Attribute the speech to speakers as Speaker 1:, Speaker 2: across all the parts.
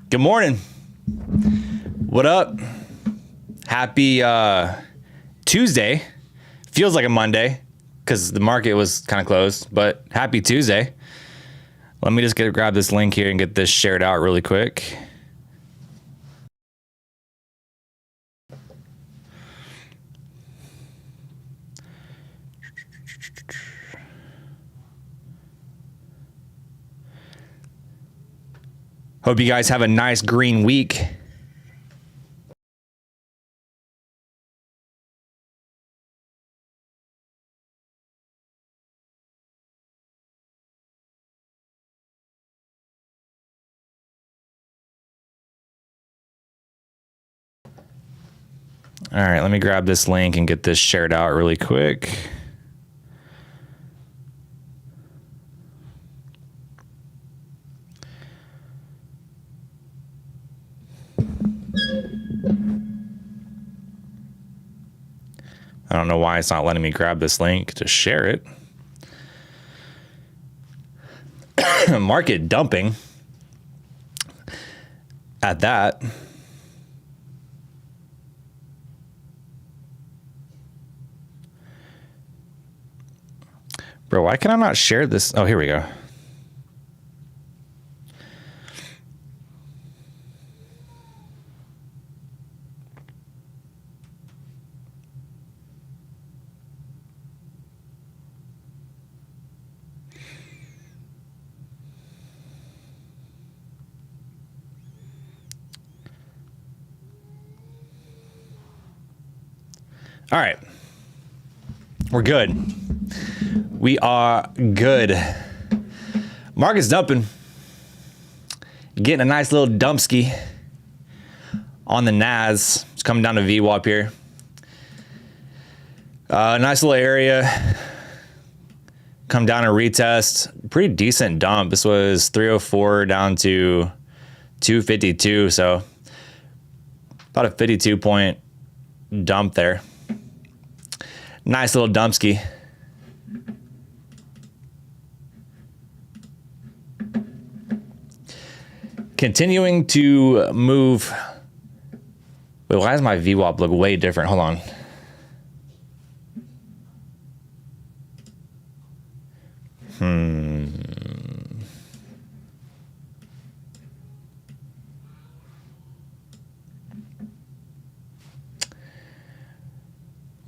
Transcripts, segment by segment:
Speaker 1: Good morning. What up? Happy Tuesday. Feels like a Monday because the market was kind of closed, but happy Tuesday. Let me just grab this link here and get this shared out really quick. Hope you guys have a nice green week. All right, let me grab this link and get this shared out really quick. I don't know why it's not letting me grab this link to share it. Market dumping at that. Bro, why can I not share this? Oh, here we go. All right. We're good. We are good. Market's dumping. Getting a nice little dumpski on the Nas. It's coming down to VWAP here. Nice little area. Come down and retest. Pretty decent dump. This was 304 down to 252. So about a 52 point dump there. Nice little dumpski. Continuing to move. Wait, why does my VWAP look way different? Hold on.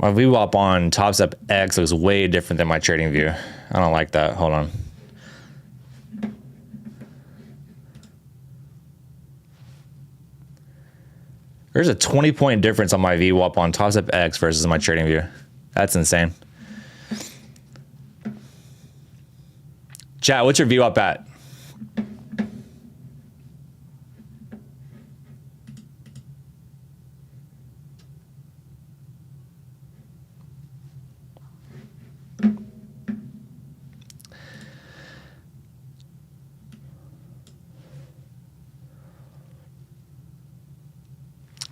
Speaker 1: My VWAP on TopStep X looks way different than my trading view. I don't like that. Hold on. There's a 20 point difference on my VWAP on TopStep X versus my trading view. That's insane. Chat, what's your VWAP at?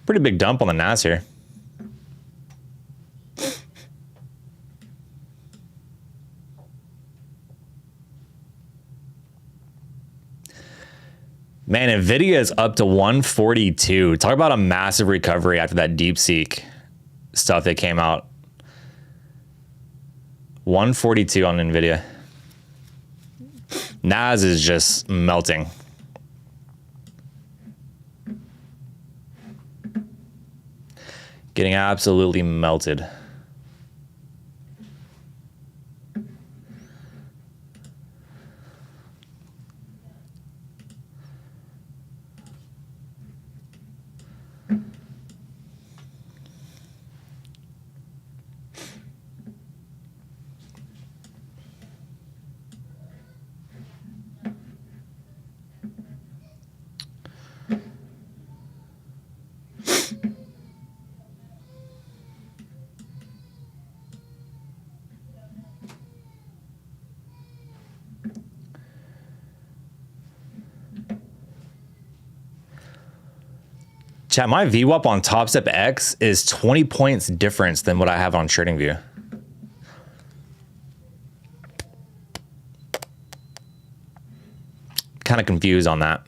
Speaker 1: Pretty big dump on the Nas here. Man, Nvidia is up to 142. Talk about a massive recovery after that DeepSeek stuff that came out. 142 on Nvidia. Nas is just melting. Getting absolutely melted. Chat, my VWAP on TopStep X is 20 points difference than what I have on TradingView. Kind of confused on that.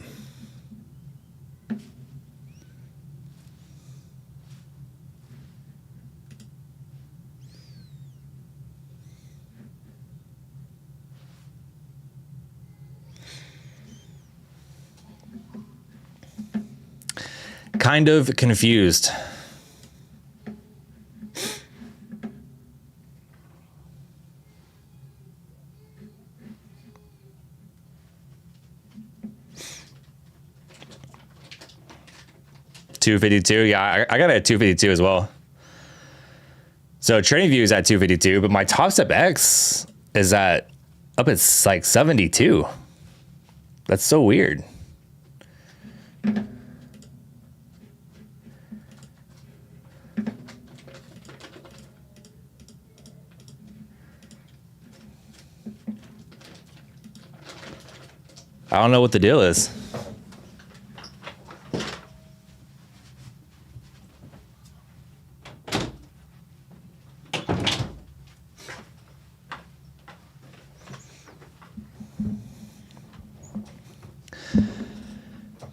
Speaker 1: kind of confused. $252. Yeah, I got it at 252 as well. So trading view is at 252, but my top step X is up at like 72. That's so weird. I don't know what the deal is.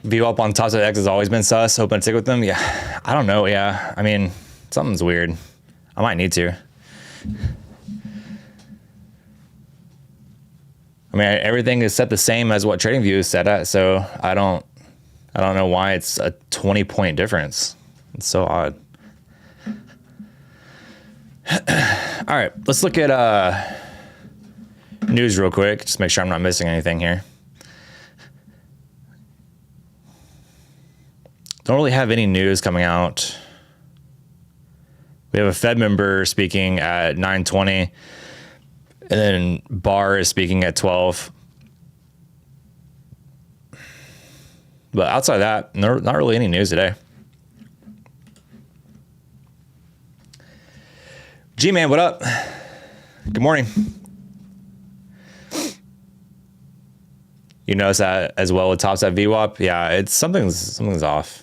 Speaker 1: VWAP on top of X has always been sus. Hoping to stick with them. Yeah, I don't know. Yeah, I mean, something's weird. I might need to. I mean, everything is set the same as what TradingView is set at, so I don't know why it's a 20-point difference. It's so odd. All right, let's look at news real quick. Just make sure I'm not missing anything here. Don't really have any news coming out. We have a Fed member speaking at 9:20, and then Barr is speaking at 12. But outside of that, not really any news today. G-Man, what up? Good morning. You notice that as well with top set VWAP? Yeah, it's something's off.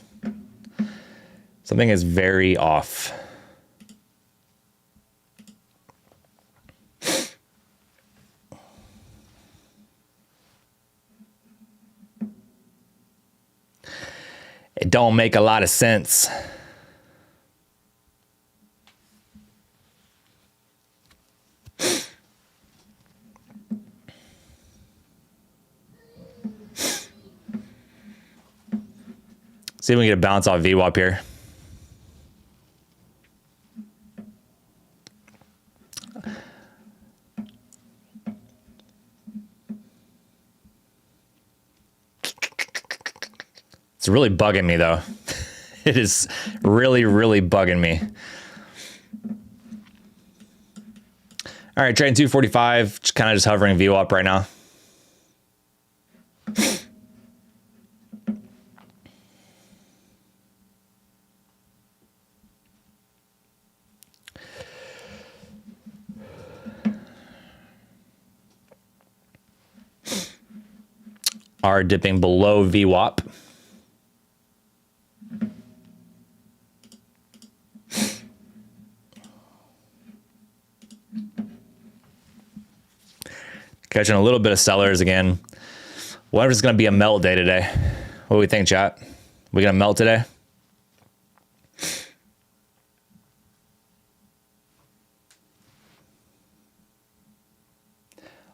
Speaker 1: Something is very off. It don't make a lot of sense. See if we can get a bounce off VWAP here. It's really bugging me though. It is really, really bugging me. All right, trading 245, kind of just hovering VWAP right now. Are dipping below VWAP. Catching a little bit of sellers again. What if it's going to be a melt day today? What do we think, chat? We going to melt today?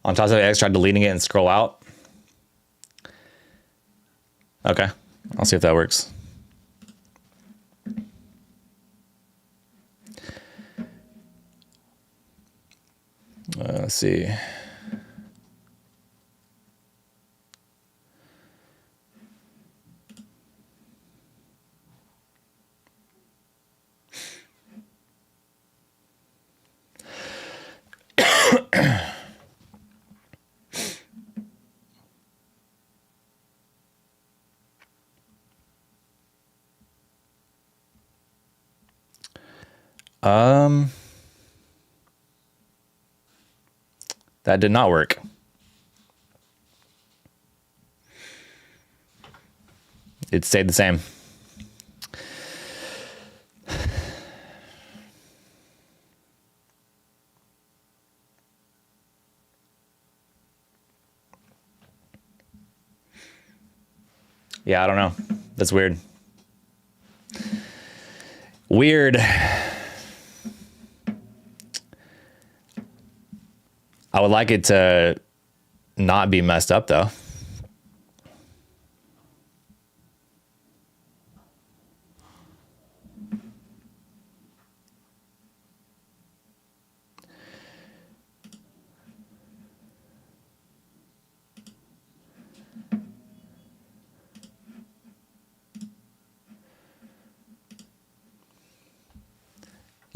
Speaker 1: On top of it, X tried deleting it and scroll out. Okay, I'll see if that works. Let's see. That did not work. It stayed the same. Yeah, I don't know. That's weird. Weird. I would like it to not be messed up though.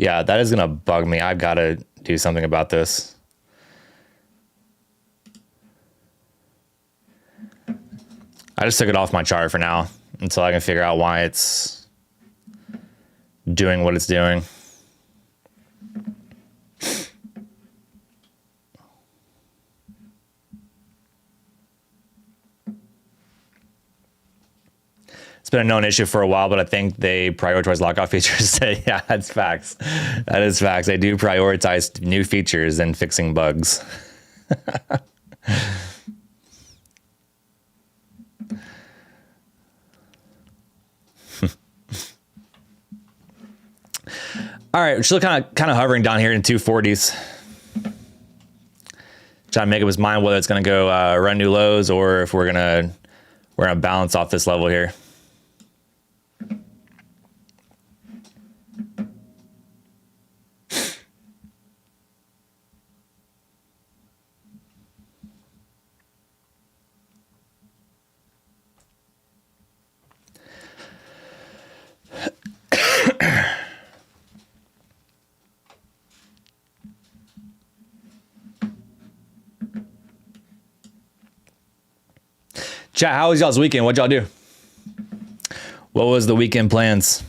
Speaker 1: Yeah, that is going to bug me. I've got to do something about this. I just took it off my chart for now until I can figure out why it's doing what it's doing. It's been a known issue for a while, but I think they prioritize lockout features. Yeah, that's facts. That is facts. They do prioritize new features than fixing bugs. All right, we're still kind of hovering down here in 240s. Trying to make up his mind whether it's going to go run new lows or if we're gonna bounce off this level here. Chat, how was y'all's weekend? What'd y'all do? What was the weekend plans?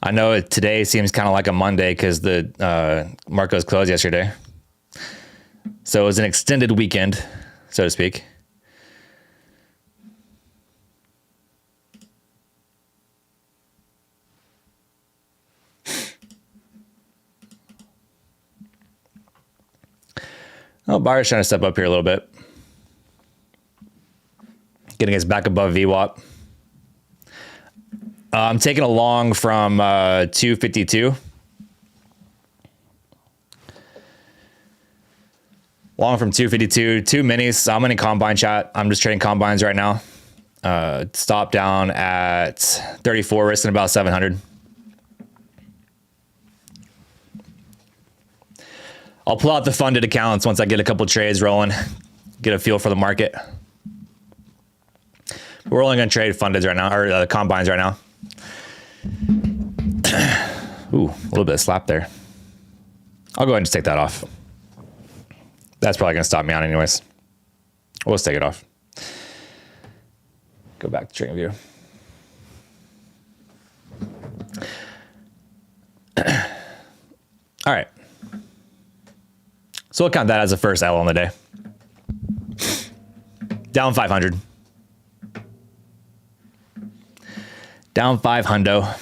Speaker 1: I know today seems kind of like a Monday because the market was closed yesterday. So it was an extended weekend, so to speak. Oh, buyer's trying to step up here a little bit. Getting us back above VWAP. I'm taking a long from 252. Long from 252. Two minis. I'm in combine chat. I'm just trading combines right now. Stop down at 34, risking about 700. I'll pull out the funded accounts once I get a couple trades rolling, get a feel for the market. We're only going to trade fundeds right now, or combines right now. Ooh, a little bit of slap there. I'll go ahead and just take that off. That's probably going to stop me out anyways. We'll just take it off. Go back to trading view. All right. So we'll count that as the first L on the day. Down 500. Down 500.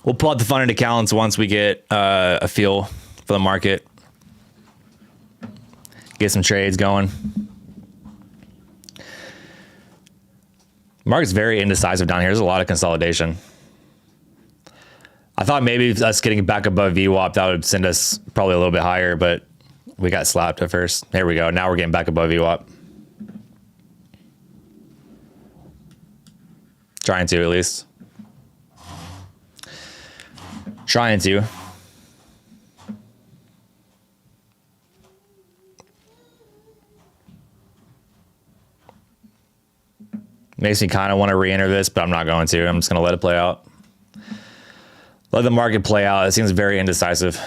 Speaker 1: We'll pull out the funded accounts once we get a feel for the market. Get some trades going. Market's very indecisive down here. There's a lot of consolidation. I thought maybe us getting back above VWAP, that would send us probably a little bit higher, but we got slapped at first. There we go. Now we're getting back above VWAP. Trying to, at least. Trying to. Makes me kind of want to re-enter this, but I'm not going to. I'm just going to let it play out. Let the market play out. It seems very indecisive.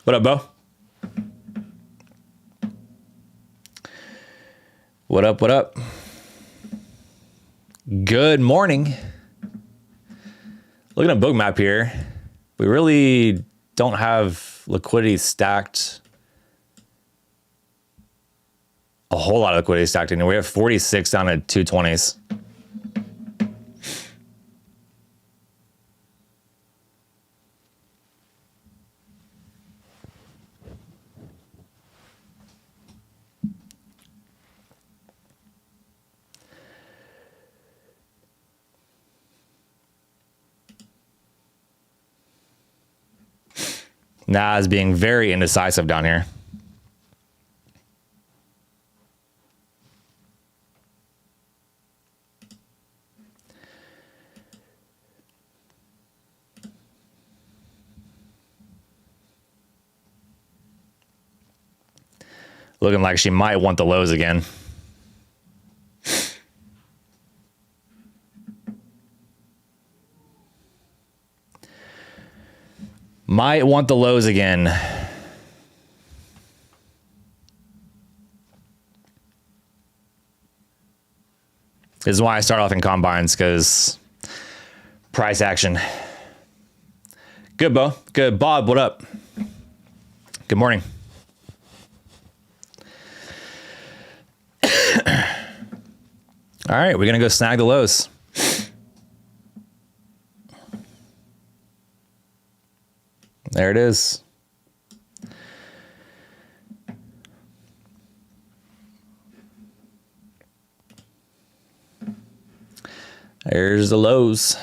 Speaker 1: What up, Bo? What up, what up? Good morning. Looking at book map here, we really don't have liquidity stacked. A whole lot of liquidity stacked in here. We have 46 down at 220s. Nas being very indecisive down here. Looking like she might want the lows again. Might want the lows again. This is why I start off in combines, because price action. Good, Bo. Good. Bob, what up? Good morning. All right, we're going to go snag the lows. There it is. There's the lows.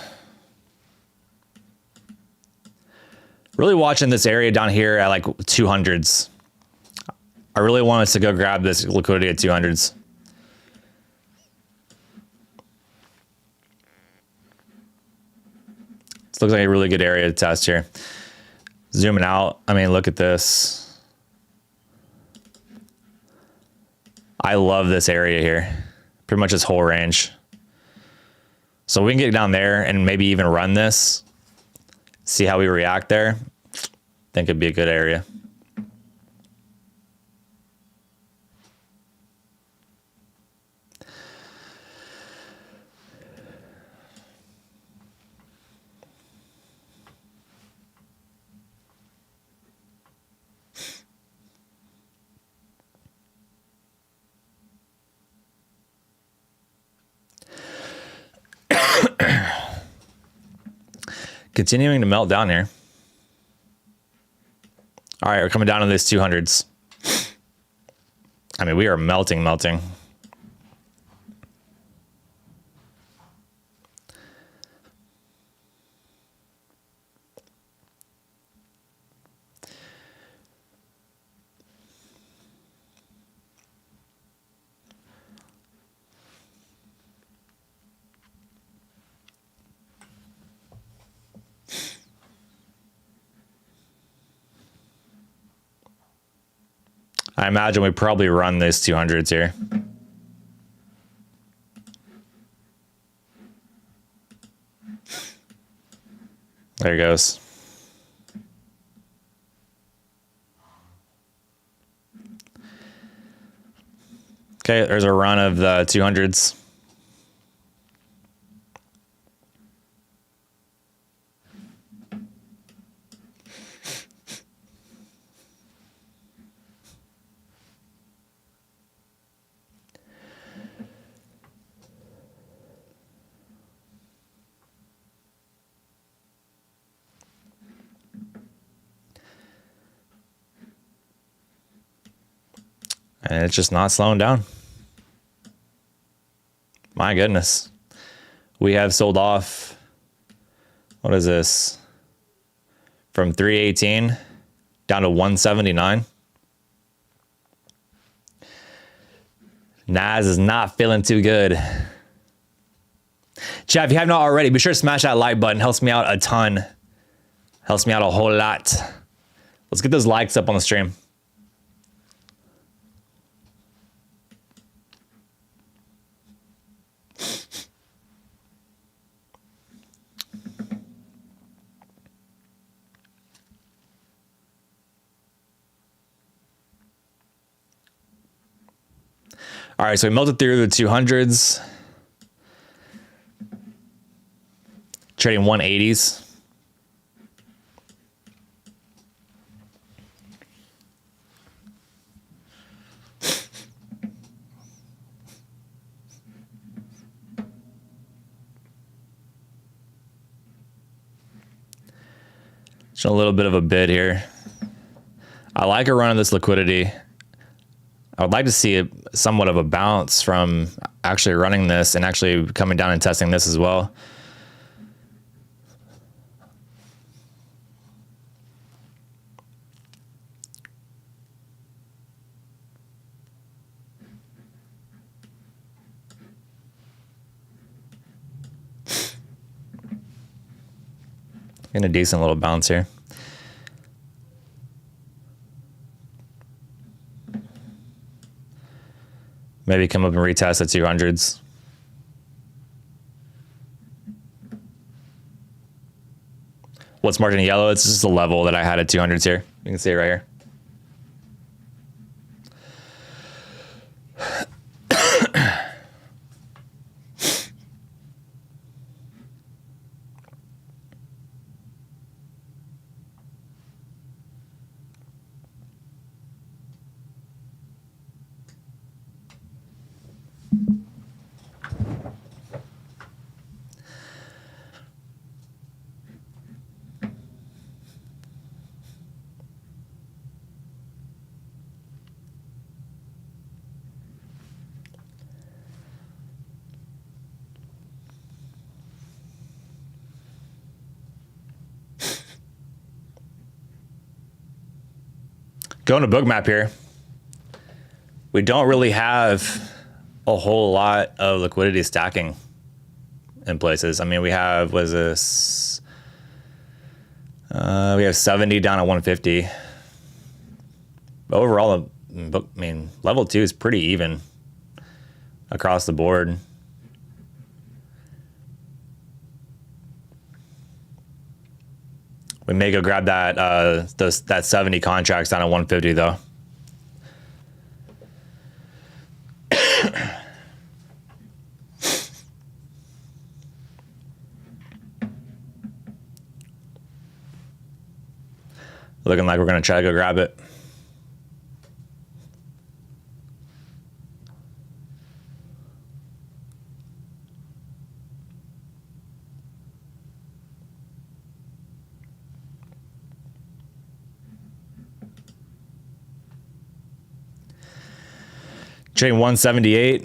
Speaker 1: Really watching this area down here at like 200s. I really want us to go grab this liquidity at 200s. This looks like a really good area to test here. Zooming out, I mean, look at this. I love this area here. Pretty much this whole range. So we can get down there and maybe even run this. See how we react there. I think it'd be a good area. Continuing to melt down here. All right, we're coming down to these 200s. I mean, we are melting. I imagine we probably run these 200s here. There it goes. Okay, there's a run of the 200s. And it's just not slowing down. My goodness. We have sold off, what is this? From 318 down to 179. Nas is not feeling too good. Chat, if you have not already, be sure to smash that like button. Helps me out a ton. Helps me out a whole lot. Let's get those likes up on the stream. All right, so we melted through the 200s. Trading 180s. Just a little bit of a bid here. I like a run of this liquidity. I would like to see somewhat of a bounce from actually running this and actually coming down and testing this as well. Getting a decent little bounce here. Maybe come up and retest the 200s. What's marked in yellow? It's just a level that I had at 200s here. You can see it right here. Going to book map here. We don't really have a whole lot of liquidity stacking in places. I mean, we have, what is this? We have 70 down at 150. But overall, I mean, level 2 is pretty even across the board. We may go grab that that 70 contracts down at 150 though. Looking like we're gonna try to go grab it. Trading 178.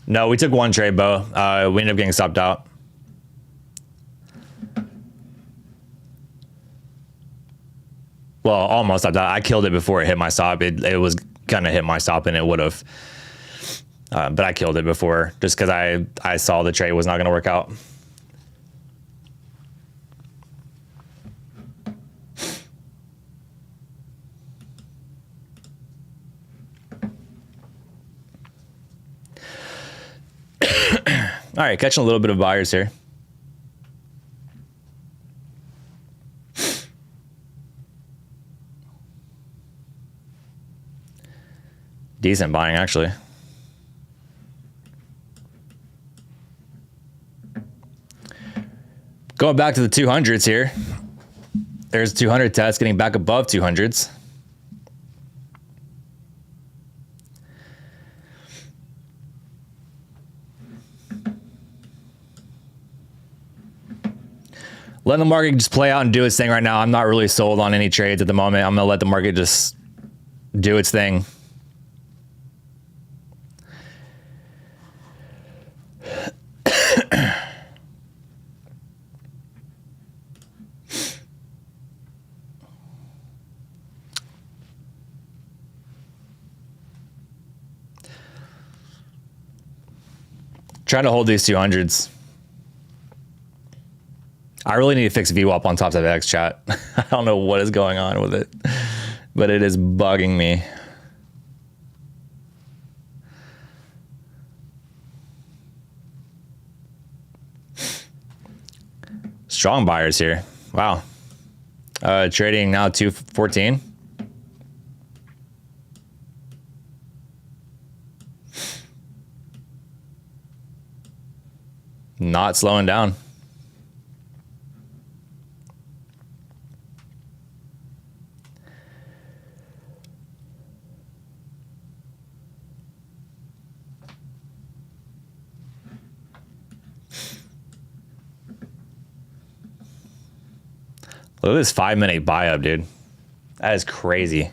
Speaker 1: No, we took one trade, Bo. We ended up getting stopped out. Well, almost stopped out. I killed it before it hit my stop. It was gonna hit my stop, and it would have. But I killed it before, just because I saw the trade was not gonna work out. All right, catching a little bit of buyers here. Decent buying, actually. Going back to the 200s here. There's 200 test getting back above 200s. Letting the market just play out and do its thing right now. I'm not really sold on any trades at the moment. I'm going to let the market just do its thing. Trying to hold these 200s. I really need to fix VWAP on top of X chat. I don't know what is going on with it, but it is bugging me. Strong buyers here. Wow. Trading now 214. Not slowing down. Look at this 5-minute buy up, dude. That is crazy.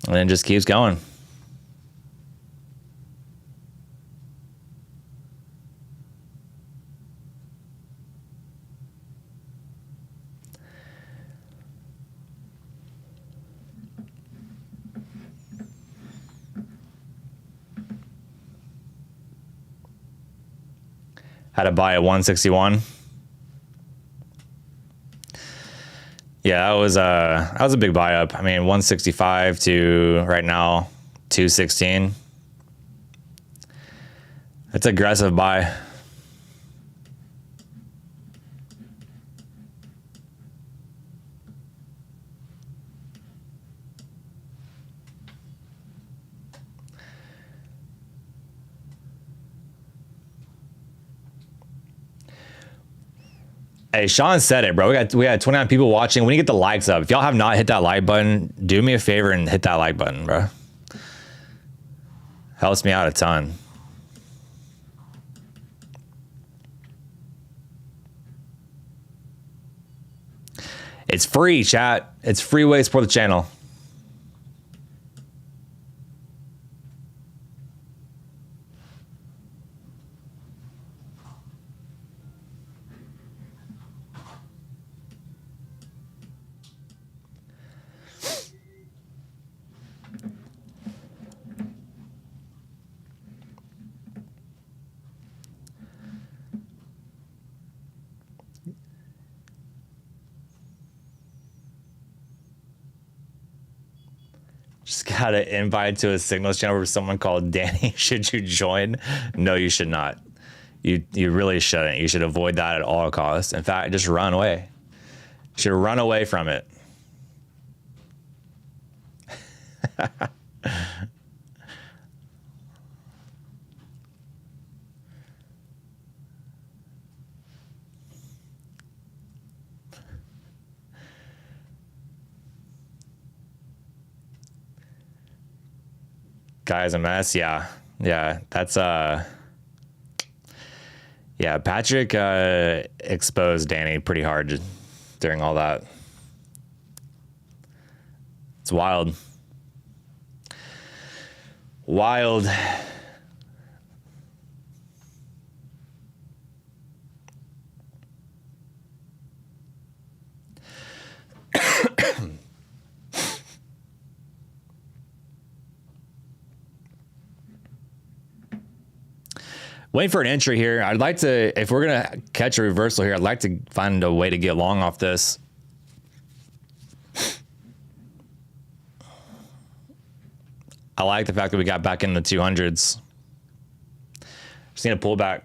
Speaker 1: And then just keeps going. Had to buy at 161. Yeah, that was a big buy up. I mean, 165 to right now 216. That's aggressive buy. Hey, Sean said it, bro. We got 29 people watching. We need to get the likes up. If y'all have not hit that like button, do me a favor and hit that like button, bro. Helps me out a ton. It's free, chat. It's free way to support the channel. Just got an invite to a signals channel where someone called Danny. Should you join? No, you should not. You really shouldn't. You should avoid that at all costs. In fact, just run away. You should run away from it. Guy's a mess. Yeah. That's yeah, Patrick exposed Danny pretty hard during all that. It's wild. Wild. Waiting for an entry here. I'd like to, if we're going to catch a reversal here, I'd like to find a way to get long off this. I like the fact that we got back in the 200s. Just need a pullback.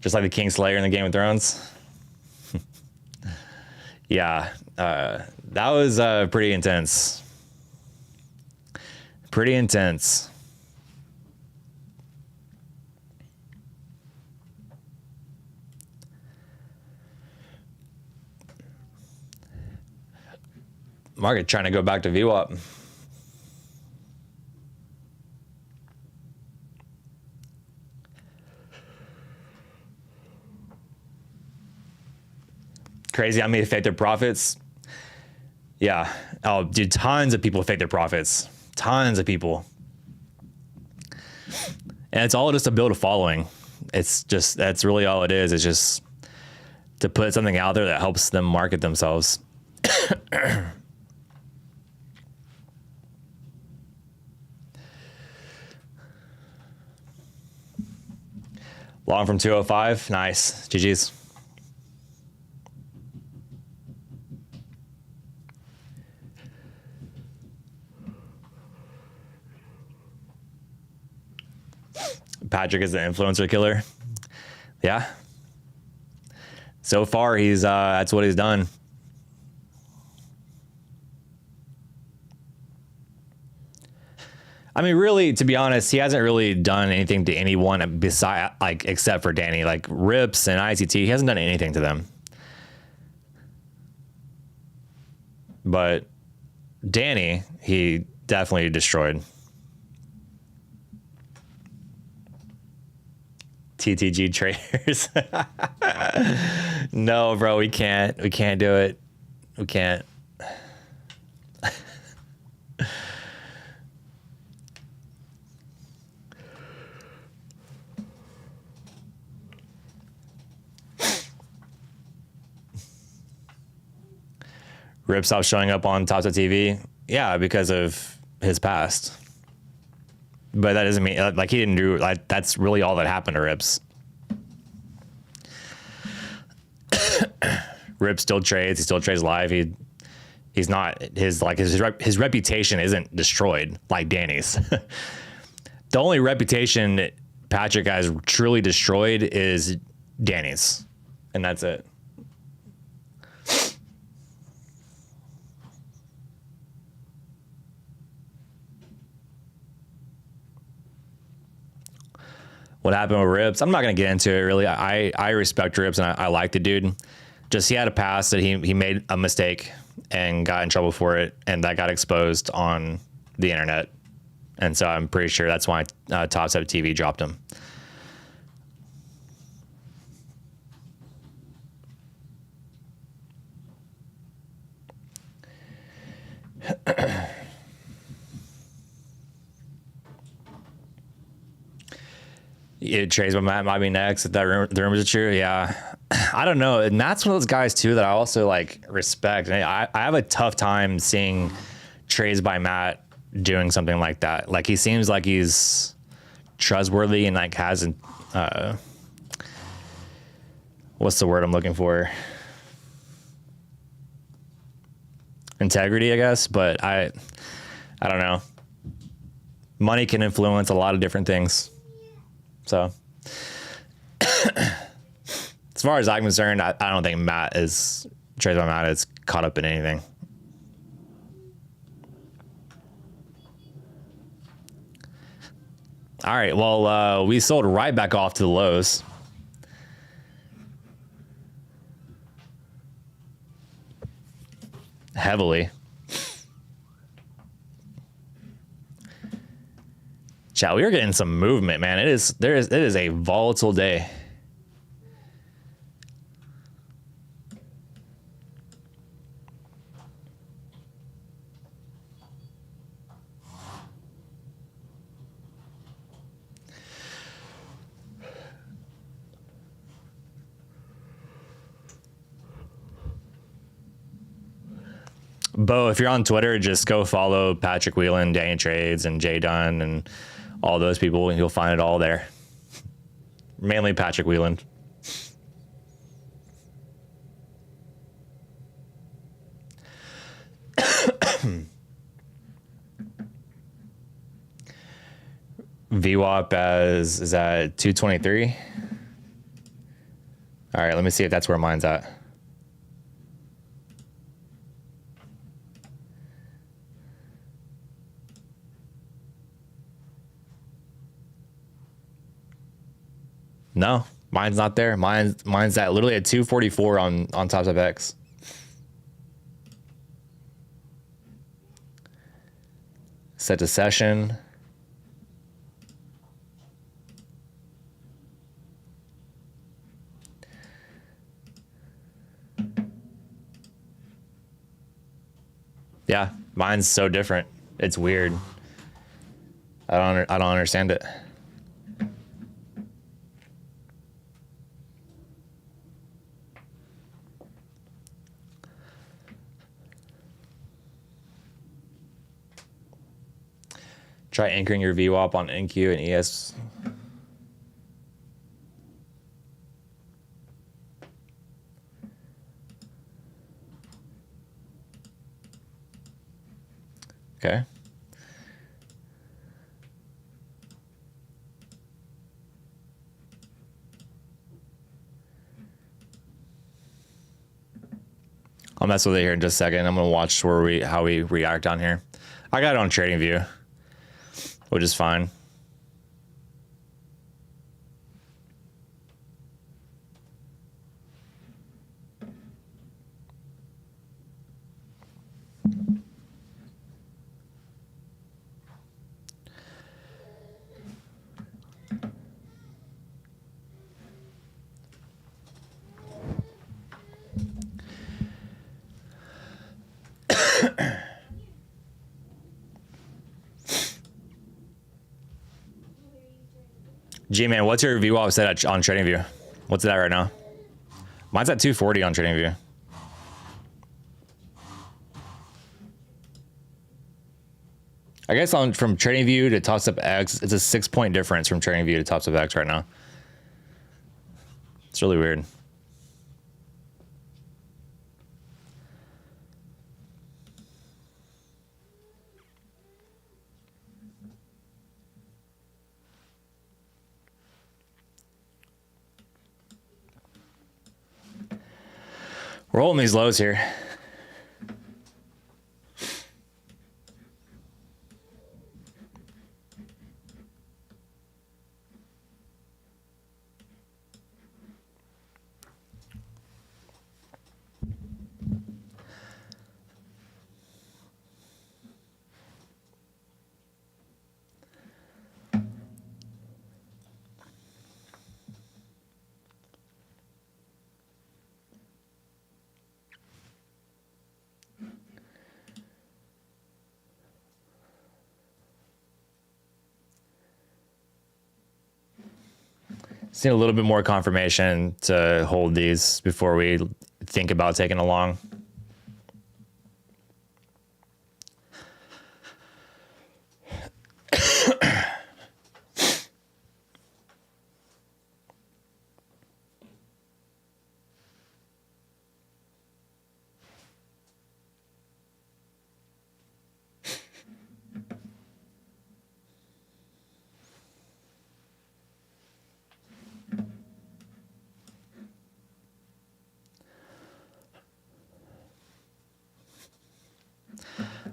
Speaker 1: Just like the Kingslayer in the Game of Thrones. Yeah, that was pretty intense. Pretty intense. Market trying to go back to VWAP. Crazy how many fake their profits. Yeah. Oh, dude, tons of people fake their profits. Tons of people. And it's all just to build a following. It's just, that's really all it is. It's just to put something out there that helps them market themselves. Long from 205. Nice. GG's. Patrick is the influencer killer. Yeah. So far, he's that's what he's done. I mean, really, to be honest, he hasn't really done anything to anyone beside, like, except for Danny. Like Rips and ICT, he hasn't done anything to them. But Danny, he definitely destroyed. TTG traders. No, bro, we can't. We can't do it. We can't. Rip stopped showing up on Top TV. Yeah, because of his past. But that doesn't mean like he didn't do like that's really all that happened to Rips. Rip still trades. He still trades live. He's not his reputation isn't destroyed like Danny's. The only reputation Patrick has truly destroyed is Danny's, and that's it. What happened with Rips? I'm not going to get into it really. I respect Rips and I like the dude. Just he had a past that he made a mistake and got in trouble for it, and that got exposed on the internet. And so I'm pretty sure that's why Top Step TV dropped him. Trades might be next if the rumors are true. Yeah, I don't know, and that's one of those guys too that I also like respect. And I have a tough time seeing trades by Matt doing something like that. Like he seems like he's trustworthy and like has what's the word I'm looking for? Integrity, I guess. But I don't know. Money can influence a lot of different things. So, as far as I'm concerned, I don't think trades by Matt is caught up in anything. All right, well, we sold right back off to the lows. Heavily. Chat, we are getting some movement, man. It is a volatile day. Bo, if you're on Twitter, just go follow Patrick Whelan, Danny Trades, and Jay Dunn, and all those people, and you'll find it all there. Mainly Patrick Whelan. VWAP is at 223. All right, let me see if that's where mine's at. No, mine's not there. Mine's at literally at 244 on Top Step X. Set to session. Yeah, mine's so different. It's weird. I don't understand it. Try anchoring your VWAP on NQ and ES. Okay. I'll mess with it here in just a second. I'm gonna watch how we react on here. I got it on TradingView, which is fine. G-Man, what's your VWAP set at, on TradingView? What's it at right now? Mine's at 240 on TradingView. I guess from TradingView to Tops Up X, it's a 6-point difference from TradingView to Tops Up X right now. It's really weird. We're holding these lows here. Just need a little bit more confirmation to hold these before we think about taking a long.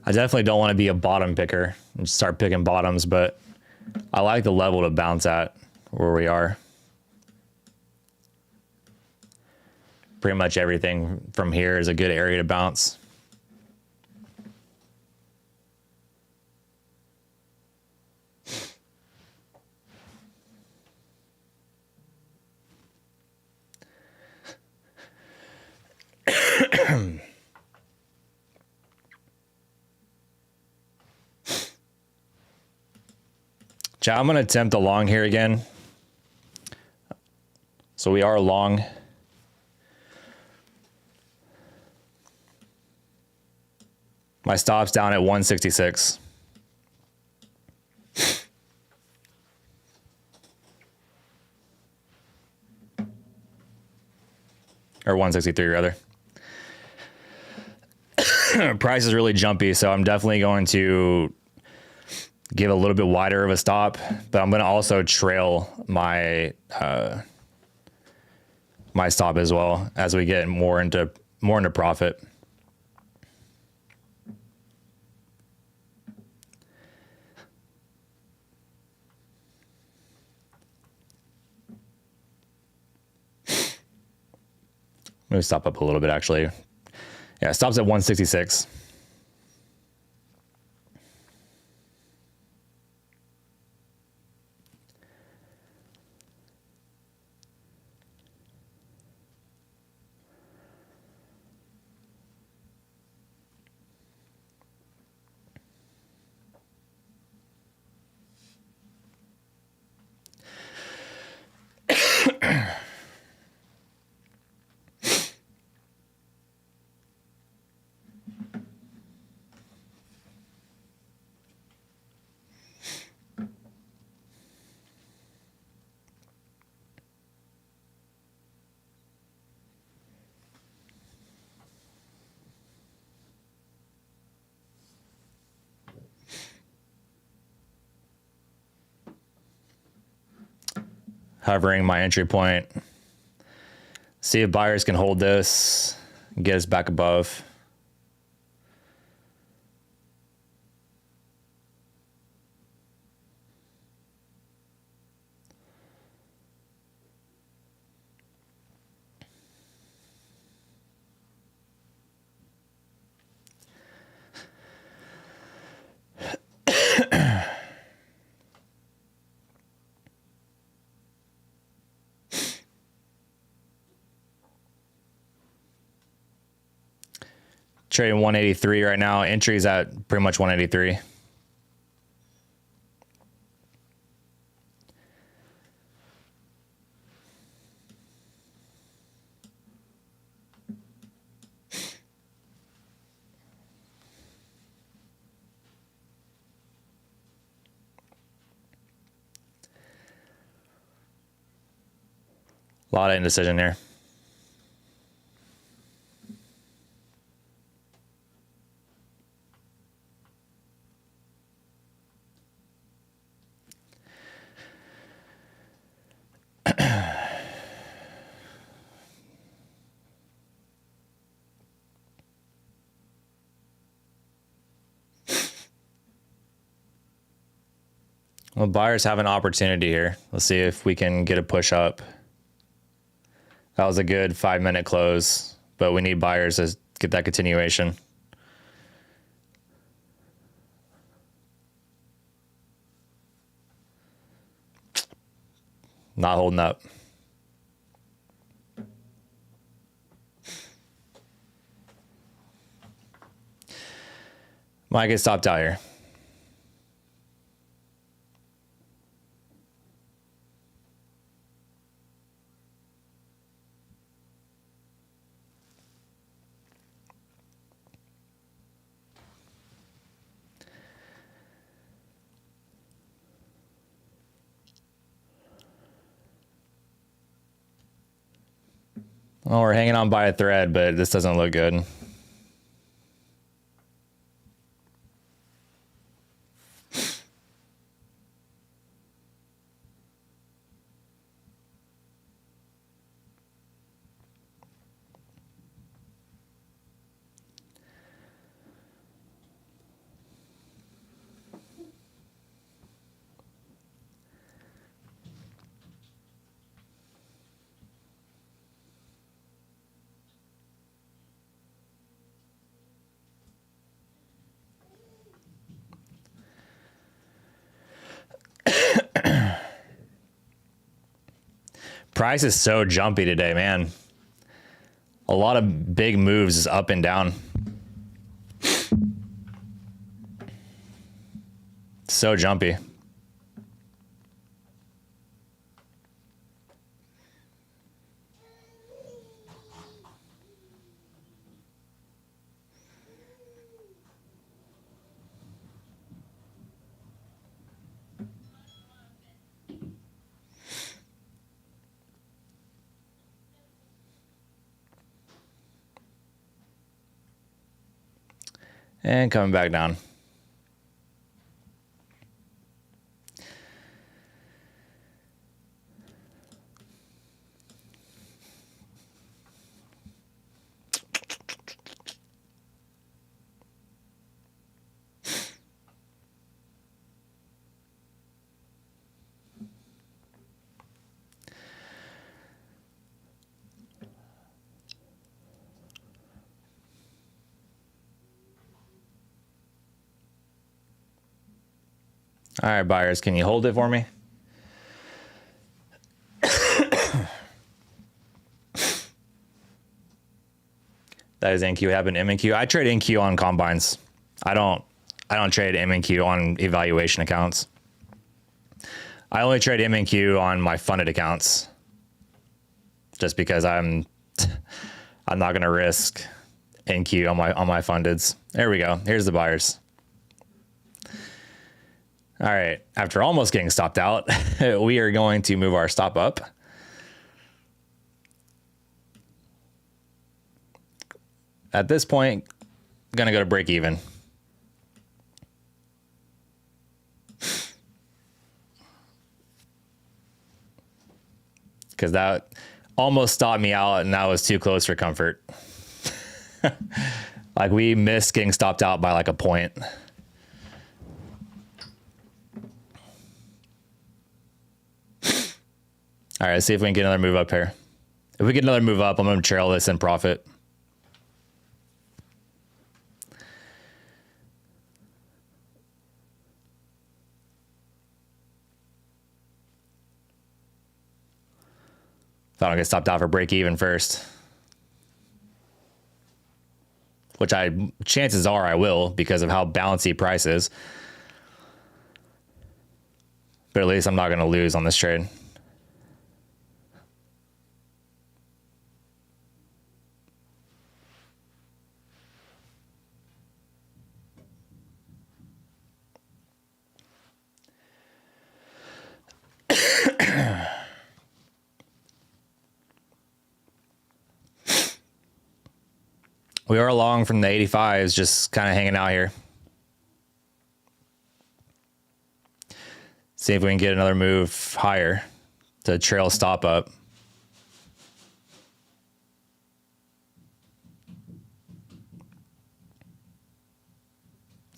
Speaker 1: I definitely don't want to be a bottom picker and start picking bottoms, but I like the level to bounce at where we are. Pretty much everything from here is a good area to bounce. Chat, I'm going to attempt a long here again. So we are long. My stop's down at 166. Or 163 rather. Price is really jumpy, so I'm definitely going to give a little bit wider of a stop, but I'm going to also trail my my stop as well as we get more into profit. Let me stop up a little bit actually. Yeah, stops at 166. Hovering my entry point. See if buyers can hold this and get us back above. Trading 183 right now. Entry's at pretty much 183. A lot of indecision here. Well, buyers have an opportunity here. Let's see if we can get a push up. That was a good 5-minute close, but we need buyers to get that continuation. Not holding up. Might get stopped out here. Well, we're hanging on by a thread, but this doesn't look good. Price is so jumpy today, man. A lot of big moves is up and down. So jumpy. And coming back down. All right, buyers, can you hold it for me? That is NQ. Happened MNQ. I trade NQ on combines. I don't trade MNQ on evaluation accounts. I only trade MNQ on my funded accounts, just because I'm not going to risk NQ on my fundeds. There we go. Here's the buyers. All right, after almost getting stopped out, we are going to move our stop up. At this point, I'm gonna go to break even. Because that almost stopped me out and that was too close for comfort. Like we missed getting stopped out by like a point. All right, let's see if we can get another move up here. If we get another move up, I'm going to trail this in profit. If I don't get stopped out for break even first. Which chances are I will because of how bouncy price is. But at least I'm not going to lose on this trade. We are long from the 85s, just kind of hanging out here. See if we can get another move higher to trail stop up.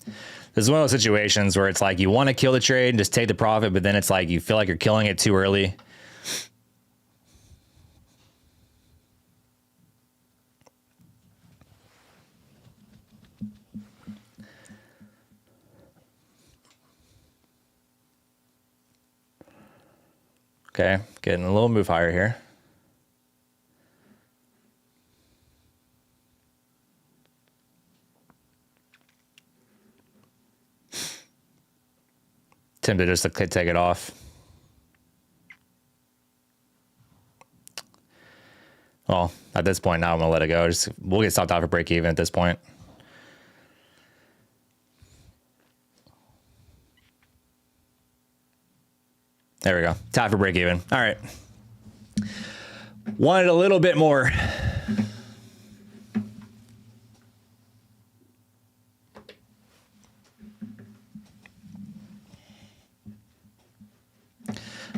Speaker 1: This is one of those situations where it's like you want to kill the trade and just take the profit, but then it's like you feel like you're killing it too early. Okay, getting a little move higher here. Tempted just to take it off. Well, at this point now I'm gonna let it go. We'll get stopped out for break even at this point. There we go. Tap for break even. All right. Wanted a little bit more.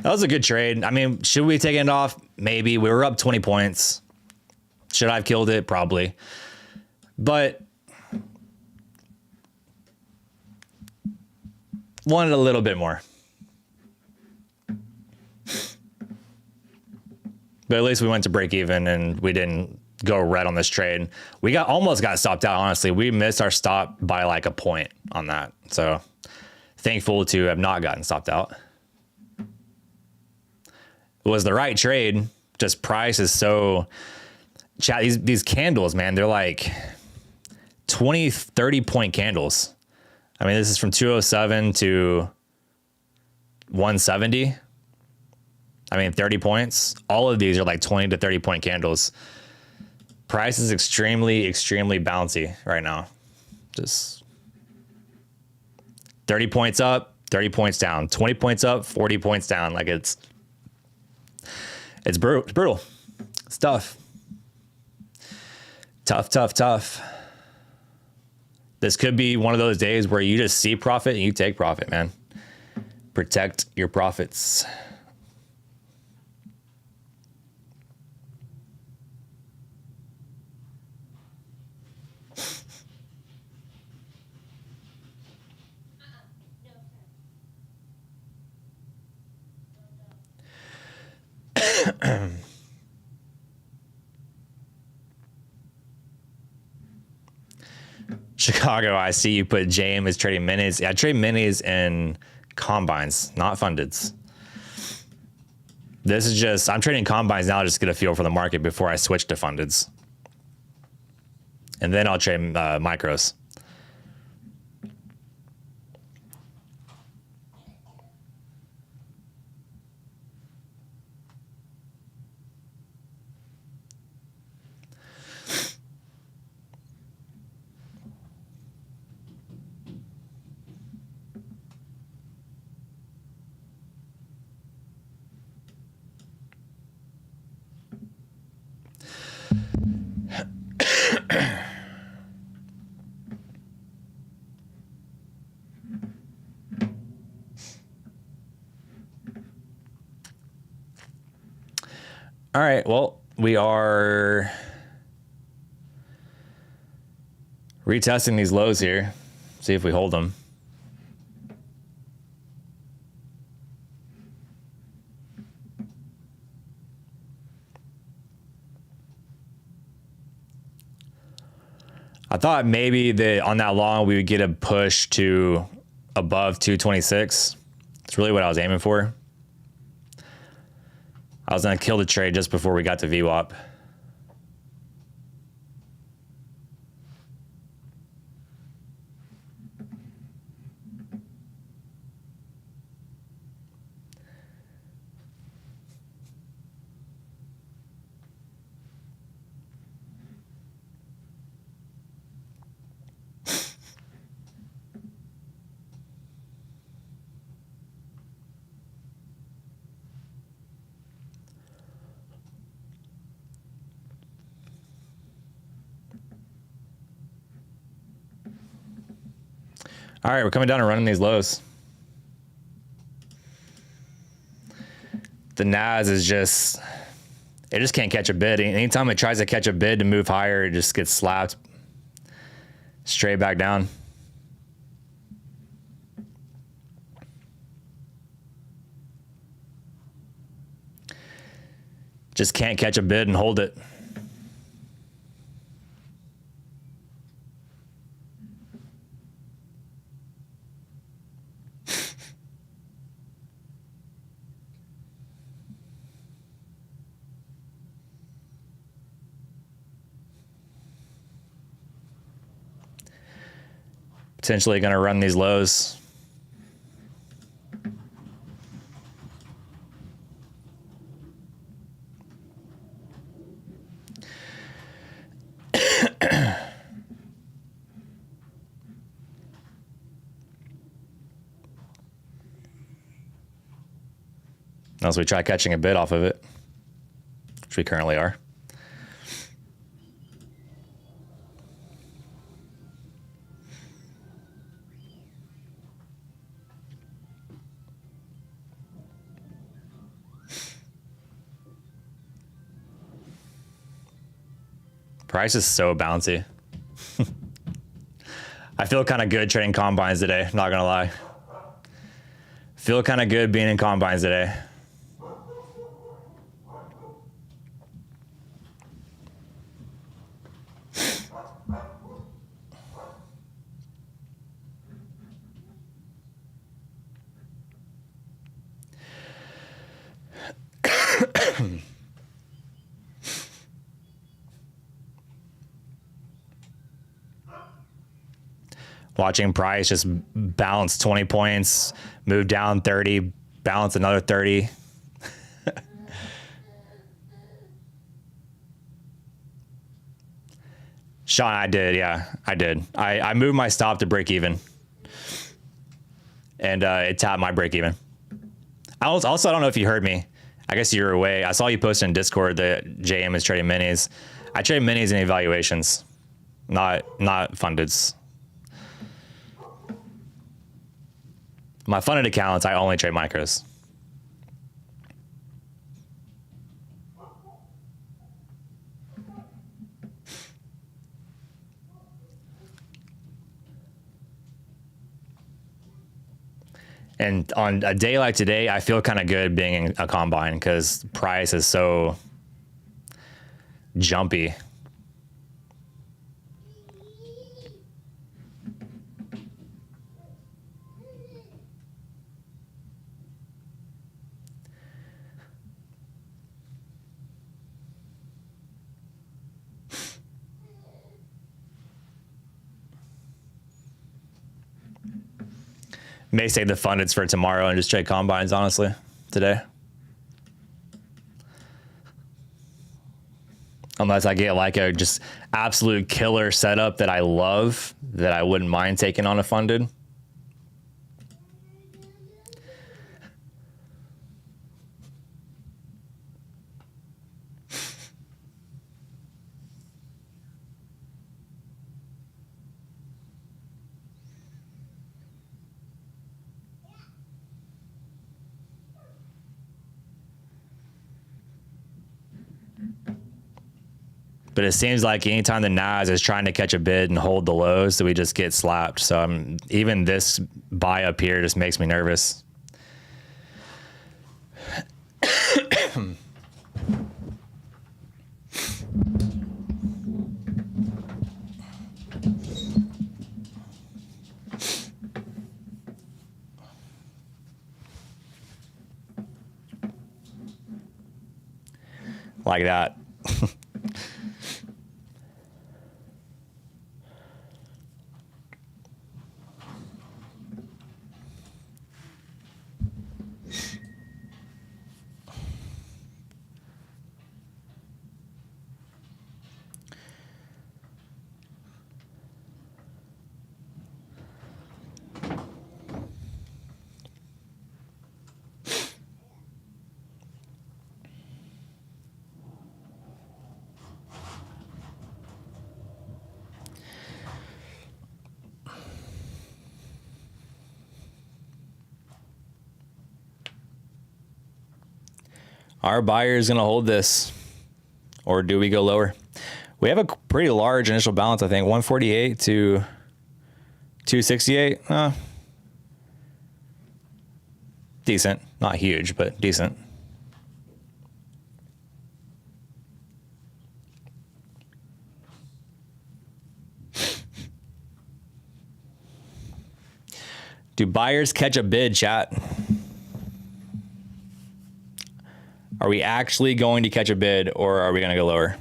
Speaker 1: That was a good trade. I mean, should we take it off? Maybe. We were up 20 points. Should I have killed it? Probably. But wanted a little bit more. But at least we went to break even and we didn't go red on this trade. We almost got stopped out, honestly. We missed our stop by like a point on that. So thankful to have not gotten stopped out. It was the right trade. Just price is so... Chat, these candles, man, they're like 20, 30 point candles. I mean, this is from 207 to 170. I mean, 30 points. All of these are like 20 to 30 point candles. Price is extremely, extremely bouncy right now. Just 30 points up, 30 points down, 20 points up, 40 points down. Like it's brutal. It's brutal. It's tough. Tough, tough, tough. This could be one of those days where you just see profit and you take profit, man. Protect your profits. Chicago, I see you put JM as trading minis. Yeah, I trade minis and combines, not fundeds. This is just, I'm trading combines now just to get a feel for the market before I switch to fundeds. And then I'll trade micros. All right, well, we are retesting these lows here. See if we hold them. I thought maybe that on that long we would get a push to above 226. That's really what I was aiming for. I was going to kill the trade just before we got to VWAP. All right, we're coming down and running these lows. The NAS is just, it just can't catch a bid. Anytime it tries to catch a bid to move higher, it just gets slapped straight back down. Just can't catch a bid and hold it. Potentially going to run these lows. Unless we try catching a bid off of it, which we currently are. Price is so bouncy. I feel kind of good trading combines today, not gonna lie. Feel kind of good being in combines today. Watching price just bounce 20 points, move down 30, bounce another 30. Sean, I did, yeah, I did. I moved my stop to break even. And it tapped my break even. I also don't know if you heard me. I guess you were away. I saw you post in Discord that JM is trading minis. I trade minis and evaluations, not fundeds. My funded accounts, I only trade micros. And on a day like today, I feel kind of good being in a combine because price is so jumpy. May save the fundeds for tomorrow and just trade combines, honestly, today. Unless I get like a just absolute killer setup that I love, that I wouldn't mind taking on a funded. But it seems like anytime the NAS is trying to catch a bid and hold the lows, that we just get slapped. So even this buy up here just makes me nervous. Like that. Are buyers going to hold this, or do we go lower? We have a pretty large initial balance, I think, 148 to 268. Decent. Not huge, but decent. Do buyers catch a bid, chat? Are we actually going to catch a bid, or are we going to go lower?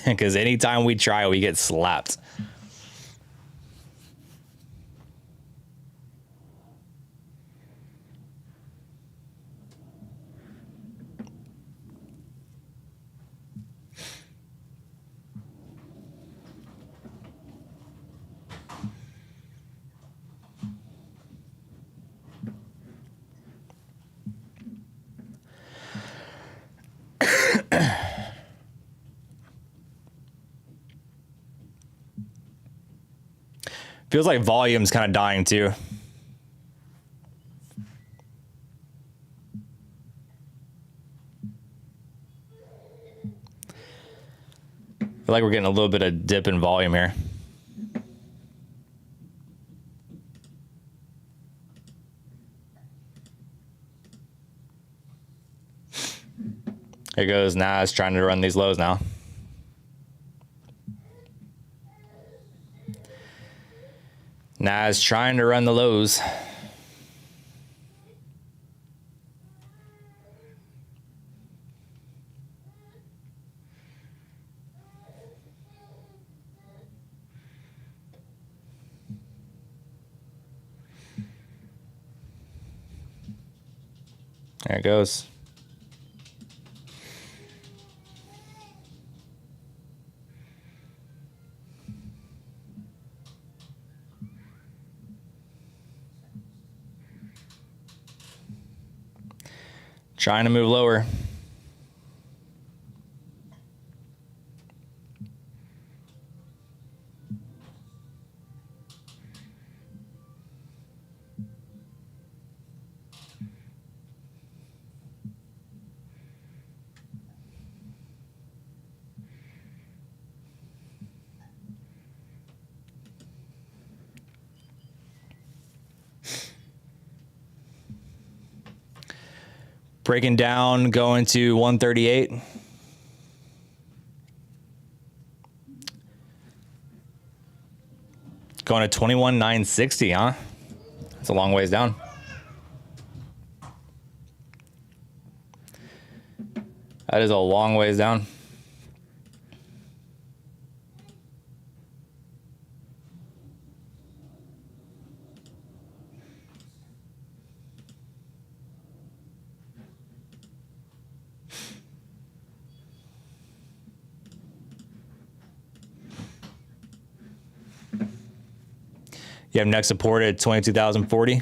Speaker 1: Because anytime we try, we get slapped. Feels like volume's kind of dying too. I feel like we're getting a little bit of dip in volume here. Here goes Nas trying to run these lows now. Nas trying to run the lows. There it goes. Trying to move lower. Breaking down, going to 138. Going to 21,960, huh? That's a long ways down. That is a long ways down. You have next support at 22,040.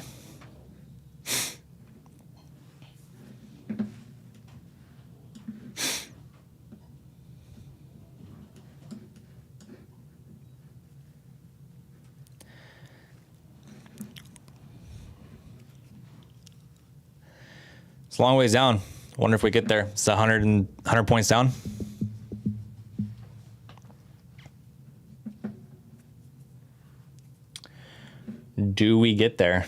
Speaker 1: It's a long ways down. I wonder if we get there. It's 100 points down. Do we get there?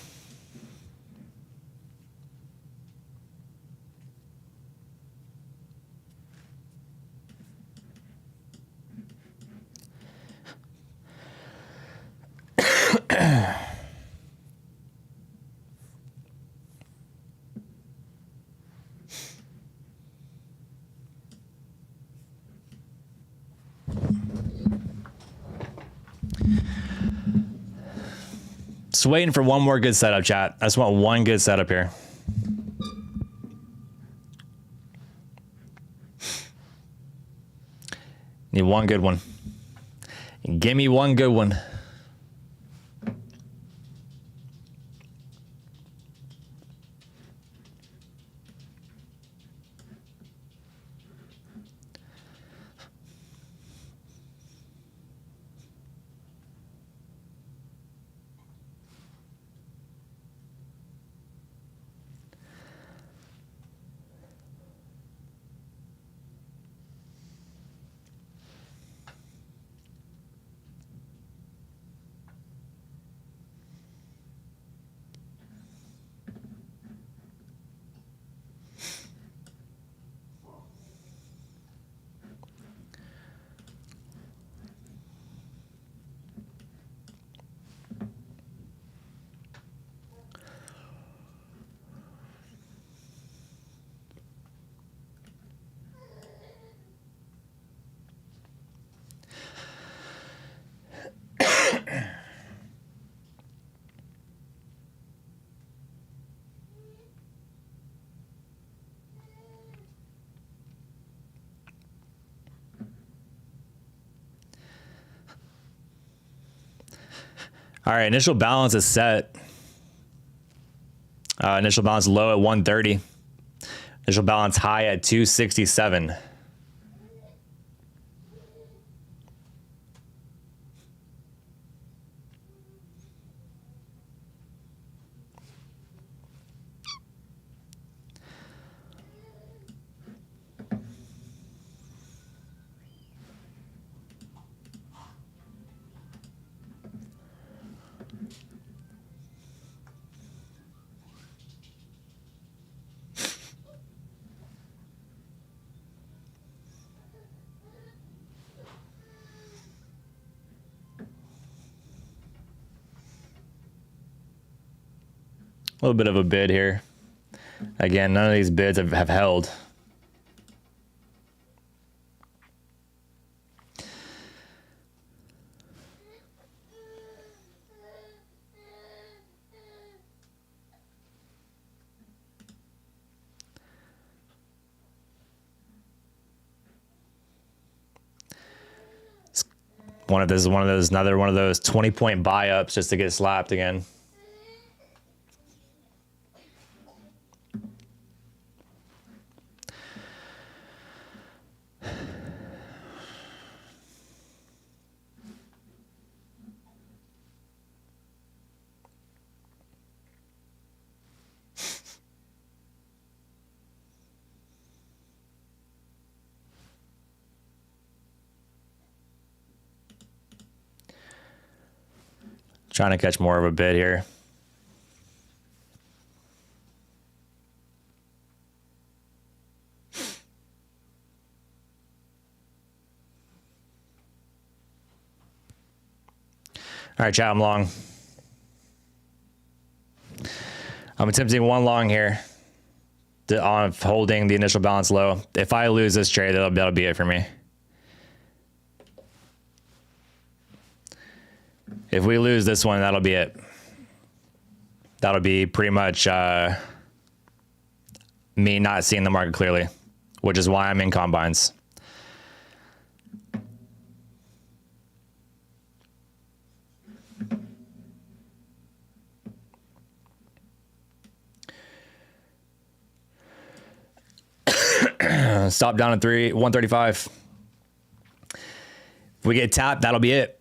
Speaker 1: Just waiting for one more good setup, chat. I just want one good setup here. Need one good one. Give me one good one. All right, initial balance is set. Initial balance low at 130. Initial balance high at 267. A little bit of a bid here. Again, none of these bids have held. Another one of those 20-point buy ups just to get slapped again. Trying to catch more of a bid here. All right, chat, I'm long. I'm attempting one long here on holding the initial balance low. If I lose this trade, that'll be it for me. If we lose this one, that'll be it. That'll be pretty much me not seeing the market clearly, which is why I'm in combines. Stop down at 135. If we get tapped, that'll be it.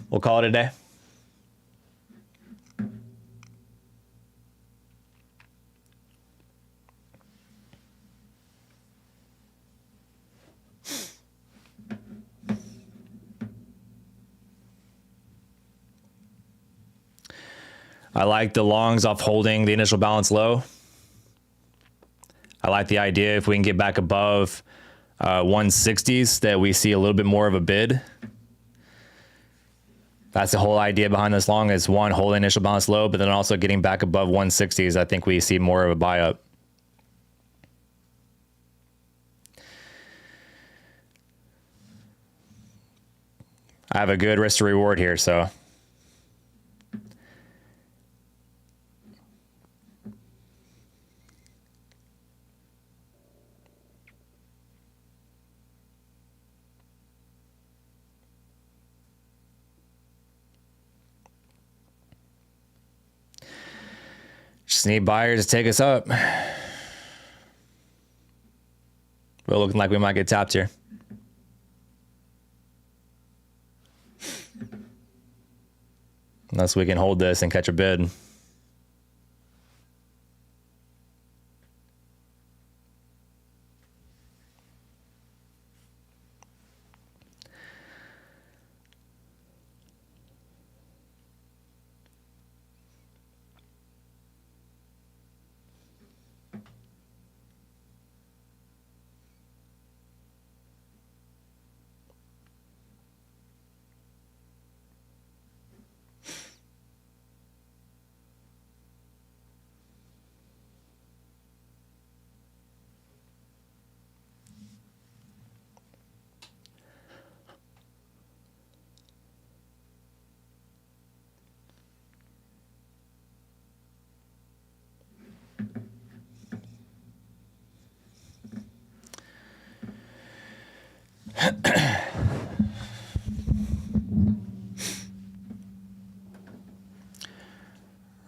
Speaker 1: We'll call it a day. I like the longs off holding the initial balance low. I like the idea if we can get back above 160s that we see a little bit more of a bid. That's the whole idea behind this long is one, holding initial balance low, but then also getting back above 160s. I think we see more of a buy up. I have a good risk to reward here, so. Just need buyers to take us up. We're looking like we might get tapped here. Unless we can hold this and catch a bid.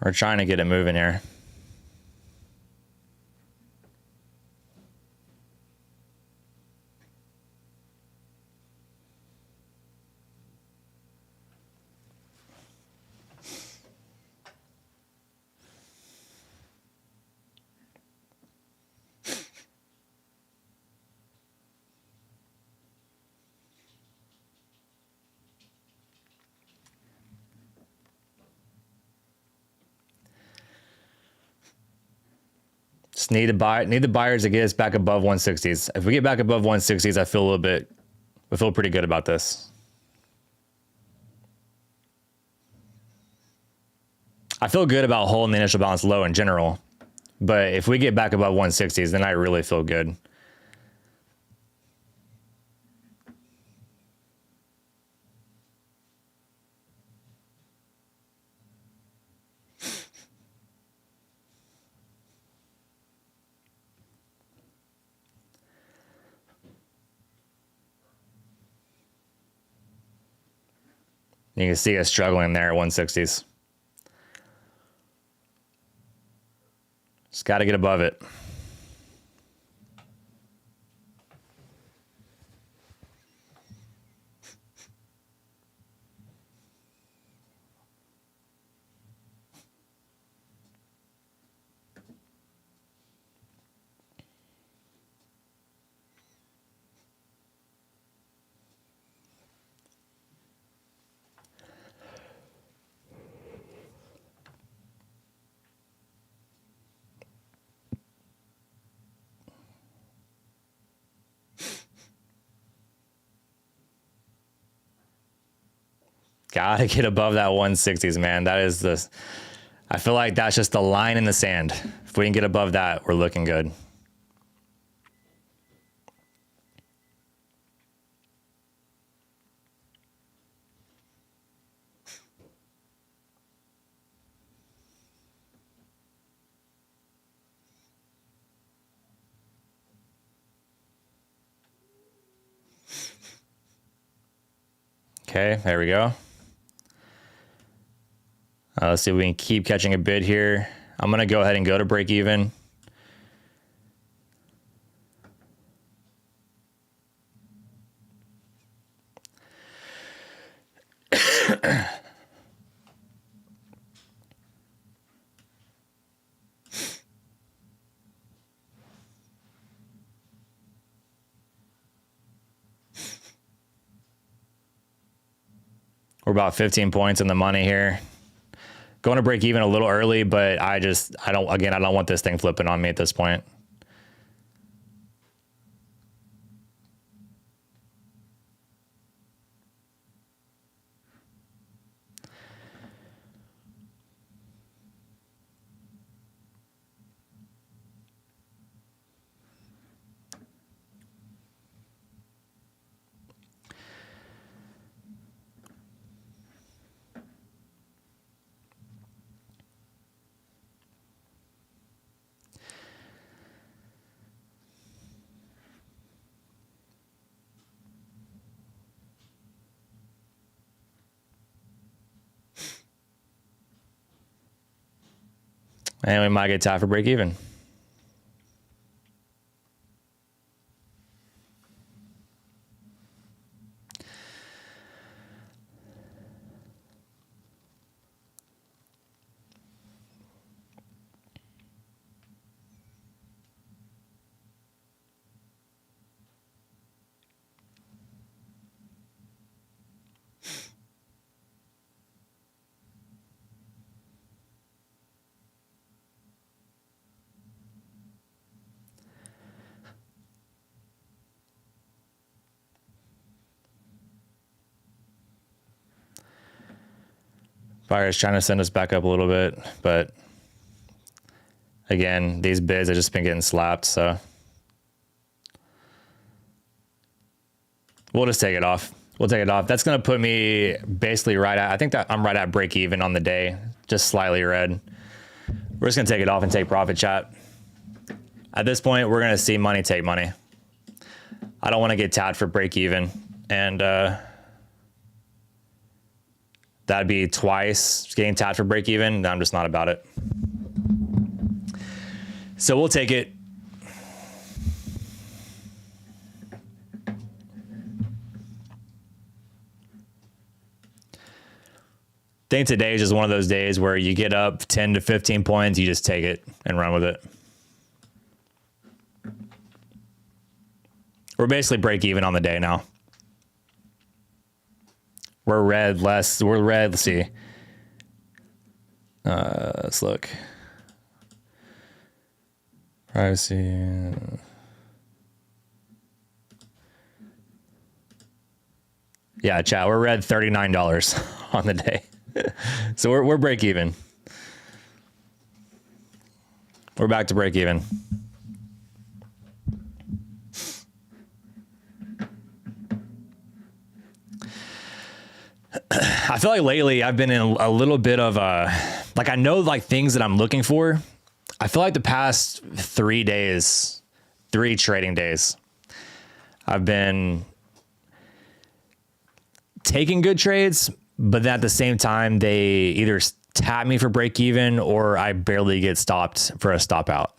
Speaker 1: We're trying to get it moving here. Just need the buyers to get us back above 160s. If we get back above 160s, I feel pretty good about this. I feel good about holding the initial balance low in general, but if we get back above 160s, then I really feel good. You can see us struggling there at 160s. Just got to get above it. Gotta get above that 160s, man. That is I feel like that's just the line in the sand. If we can get above that, we're looking good. Okay, there we go. Let's see if we can keep catching a bid here. I'm going to go ahead and go to break even. We're about 15 points in the money here. Going to break even a little early, but I don't want this thing flipping on me at this point. And we might get tied for break even. Buyer's trying to send us back up a little bit, but again, these bids have just been getting slapped, so we'll just take it off. We'll take it off. That's going to put me basically right at, I think that I'm right at break even on the day, just slightly red. We're just going to take it off and take profit, chat. At this point, we're going to see money take money. I don't want to get tagged for break even, and That'd be twice getting tapped for break even. I'm just not about it. So we'll take it. I think today is just one of those days where you get up 10 to 15 points, you just take it and run with it. We're basically break even on the day now. We're red less. We're red. Let's see. Let's look. Privacy. Yeah, chat. We're red $39 on the day. So we're break even. We're back to break even. I feel like lately I've been in a little bit of like I know like things that I'm looking for. I feel like the past 3 trading days, I've been taking good trades, but then at the same time, they either tap me for break even or I barely get stopped for a stop out.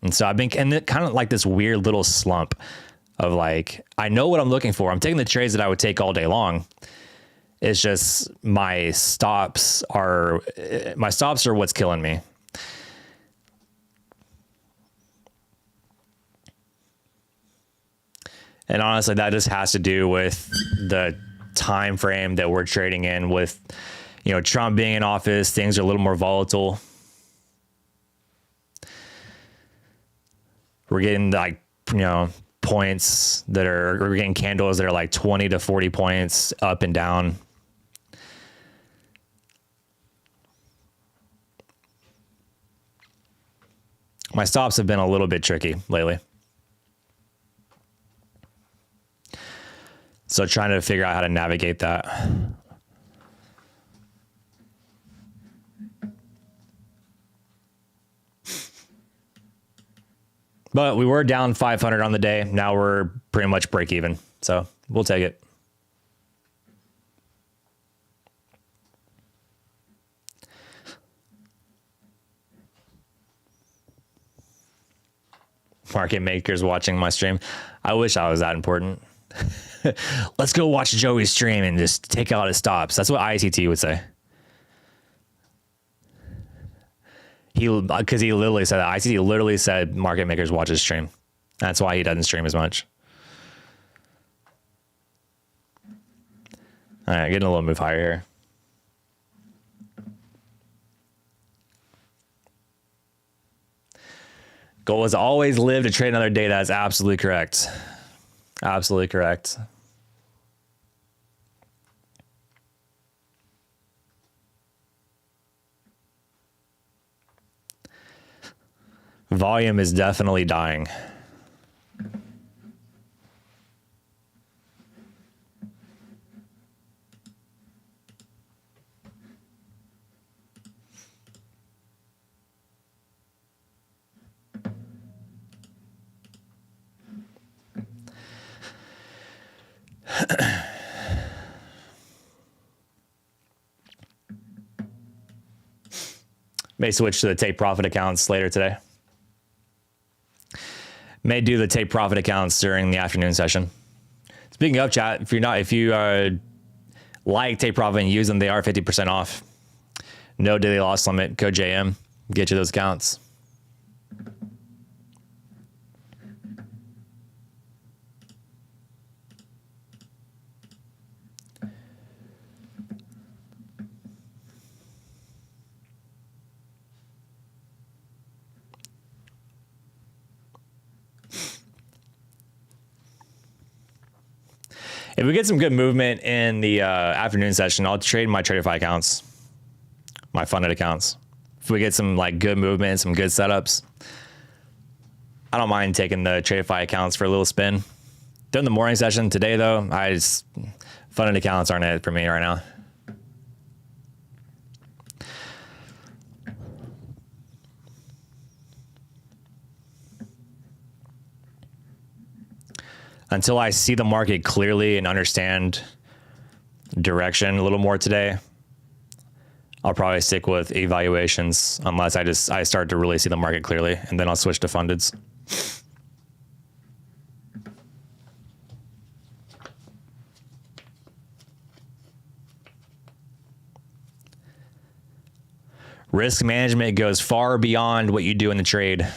Speaker 1: And so I've been kind of like this weird little slump of like, I know what I'm looking for. I'm taking the trades that I would take all day long. It's just my stops are what's killing me. And honestly, that just has to do with the time frame that we're trading in with, you know, Trump being in office, things are a little more volatile. We're getting like, you know, points that we're getting candles that are like 20 to 40 points up and down. My stops have been a little bit tricky lately. So trying to figure out how to navigate that. But we were down 500 on the day. Now we're pretty much break even. So we'll take it. Market makers watching my stream. I wish I was that important. Let's go watch Joey's stream and just take out his stops. That's what ICT would say. Because he literally said that. ICT literally said market makers watch his stream. That's why he doesn't stream as much. All right, getting a little move higher here. Goal is always live to trade another day. That's absolutely correct. Absolutely correct. Volume is definitely dying. May switch to the take profit accounts later today. May do the take profit accounts during the afternoon session. Speaking of chat, if you like take profit and use them, they are 50% off. No daily loss limit. Code JM. Get you those accounts. If we get some good movement in the afternoon session, I'll trade my Traderify accounts, my funded accounts. If we get some like good movement, some good setups, I don't mind taking the Traderify accounts for a little spin. During the morning session today, though, funded accounts aren't it for me right now. Until I see the market clearly and understand direction a little more today, I'll probably stick with evaluations unless I start to really see the market clearly, and then I'll switch to fundeds. Risk management goes far beyond what you do in the trade.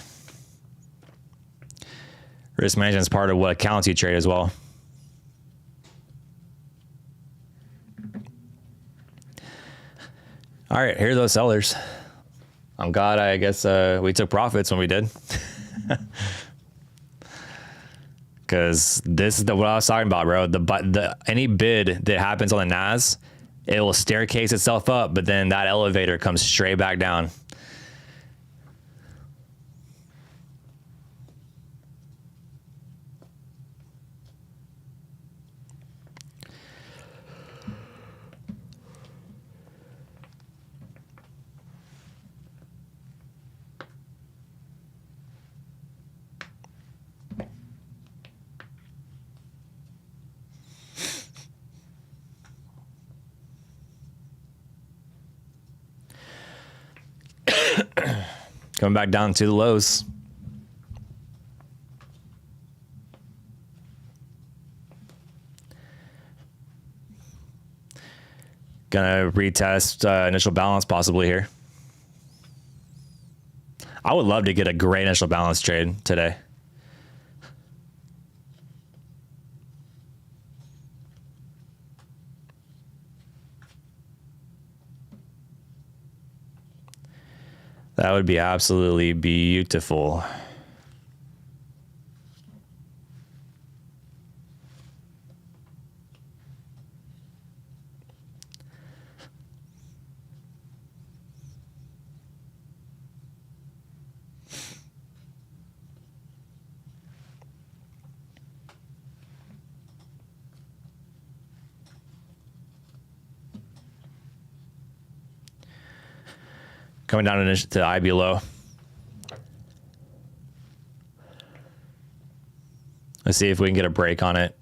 Speaker 1: Risk management is part of what accounts you trade as well. All right, here are those sellers. I'm glad, I guess, we took profits when we did. Because this is what I was talking about, bro. Any bid that happens on the Nas, it will staircase itself up, but then that elevator comes straight back down. Coming back down to the lows. Gonna retest initial balance possibly here. I would love to get a great initial balance trade today. That would be absolutely beautiful. Coming down to IB low. Let's see if we can get a break on it.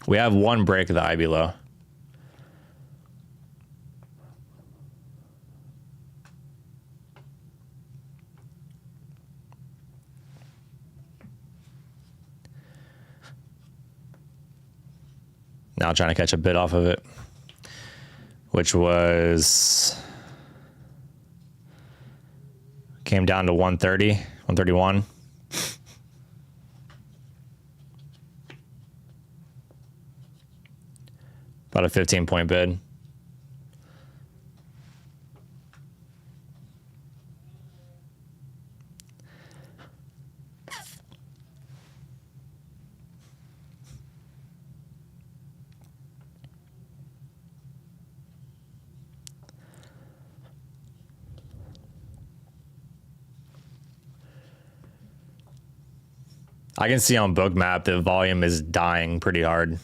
Speaker 1: We have one break of the IB low. Now trying to catch a bid off of it, which was, came down to 130, 131. About a 15-point bid. I can see on Bookmap that volume is dying pretty hard.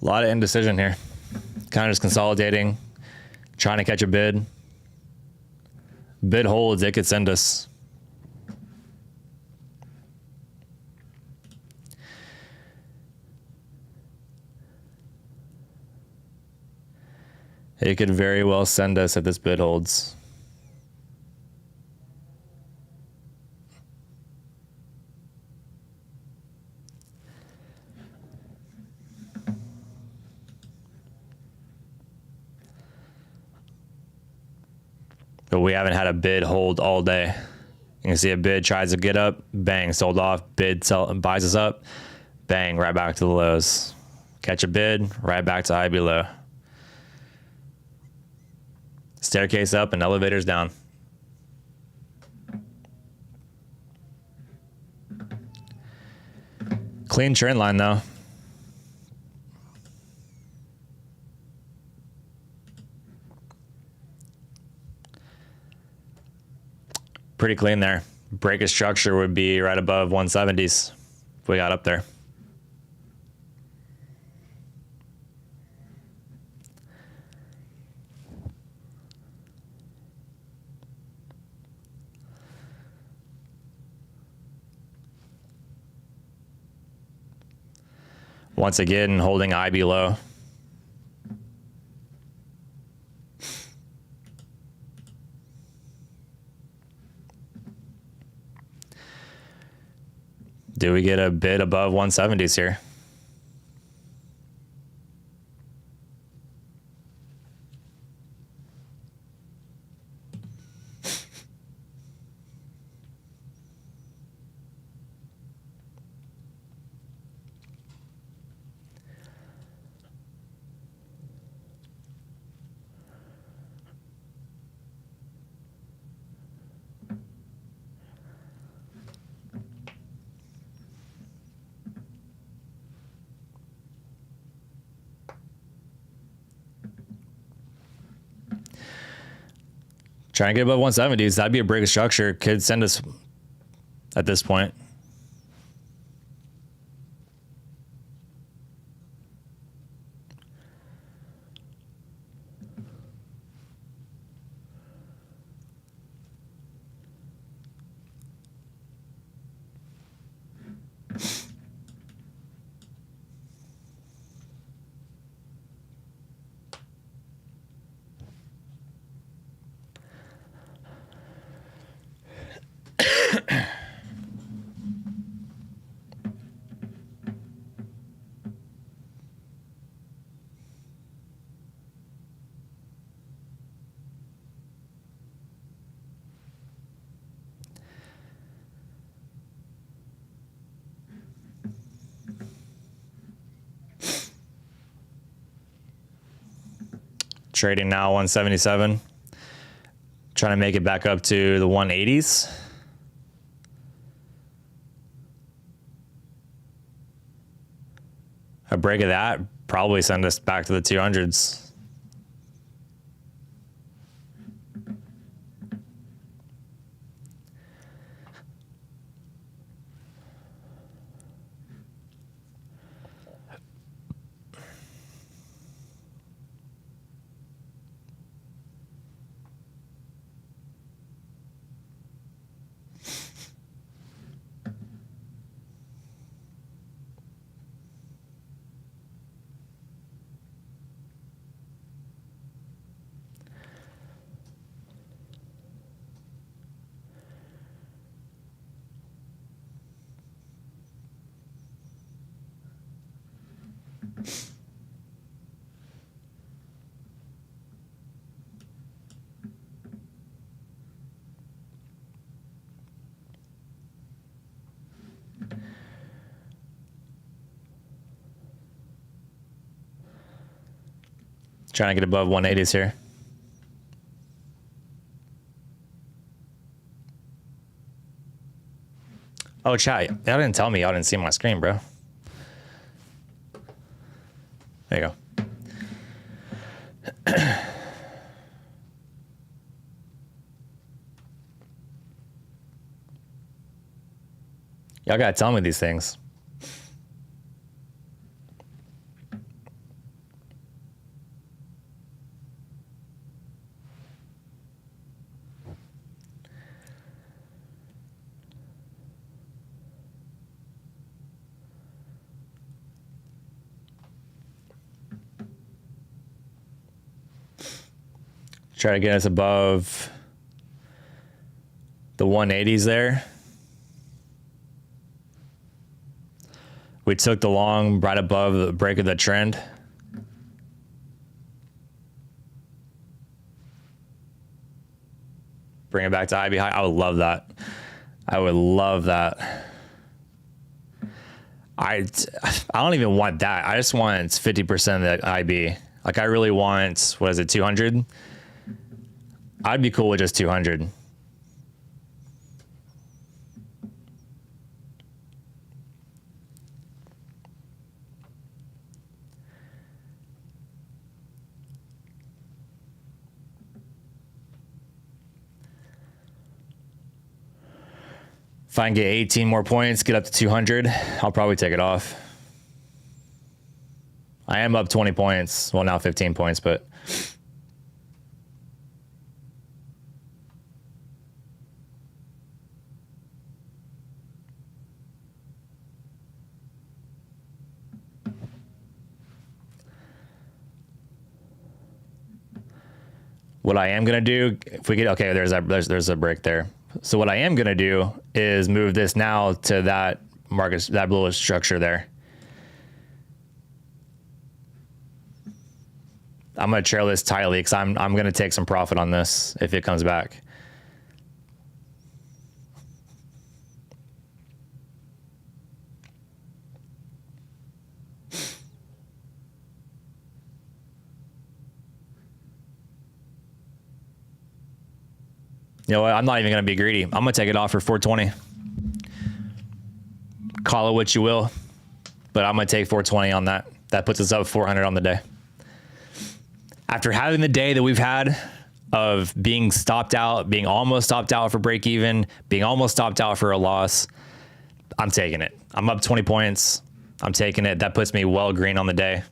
Speaker 1: A lot of indecision here. Kind of just consolidating, trying to catch a bid. Bid holds, it could send us. It could very well send us if this bid holds. but we haven't had a bid hold all day. You can see a bid tries to get up, bang, sold off. Bid buys us up, bang, right back to the lows. Catch a bid, right back to high below. Staircase up and elevators down. Clean trend line though. Pretty clean there. Break of structure would be right above 170s if we got up there. Once again, holding IB low. Do we get a bid above 170s here? Trying to get above 170s. That'd be a break of structure. Could send us at this point. Trading now 177. Trying to make it back up to the 180s. A break of that probably send us back to the 200s. Trying to get above 180s here. Oh, chat. Y'all didn't tell me y'all didn't see my screen, bro. There you go. Y'all gotta tell me these things. Try to get us above the 180s there. We took the long right above the break of the trend. Bring it back to IB high. I would love that. I would love that. I don't even want that. I just want 50% of that IB. Like I really want, what is it, 200? I'd be cool with just 200. If I can get 18 more points, get up to 200, I'll probably take it off. I am up 20 points. Well, now 15 points, but what I am gonna do, if we get, okay, there's a break there. So what I am gonna do is move this now to that market, that bullish structure there. I'm gonna trail this tightly because I'm gonna take some profit on this if it comes back. You know what? I'm not even going to be greedy. I'm going to take it off for 420. Call it what you will, but I'm going to take 420 on that. That puts us up 400 on the day. After having the day that we've had of being stopped out, being almost stopped out for break even, being almost stopped out for a loss, I'm taking it. I'm up 20 points. I'm taking it. That puts me well green on the day.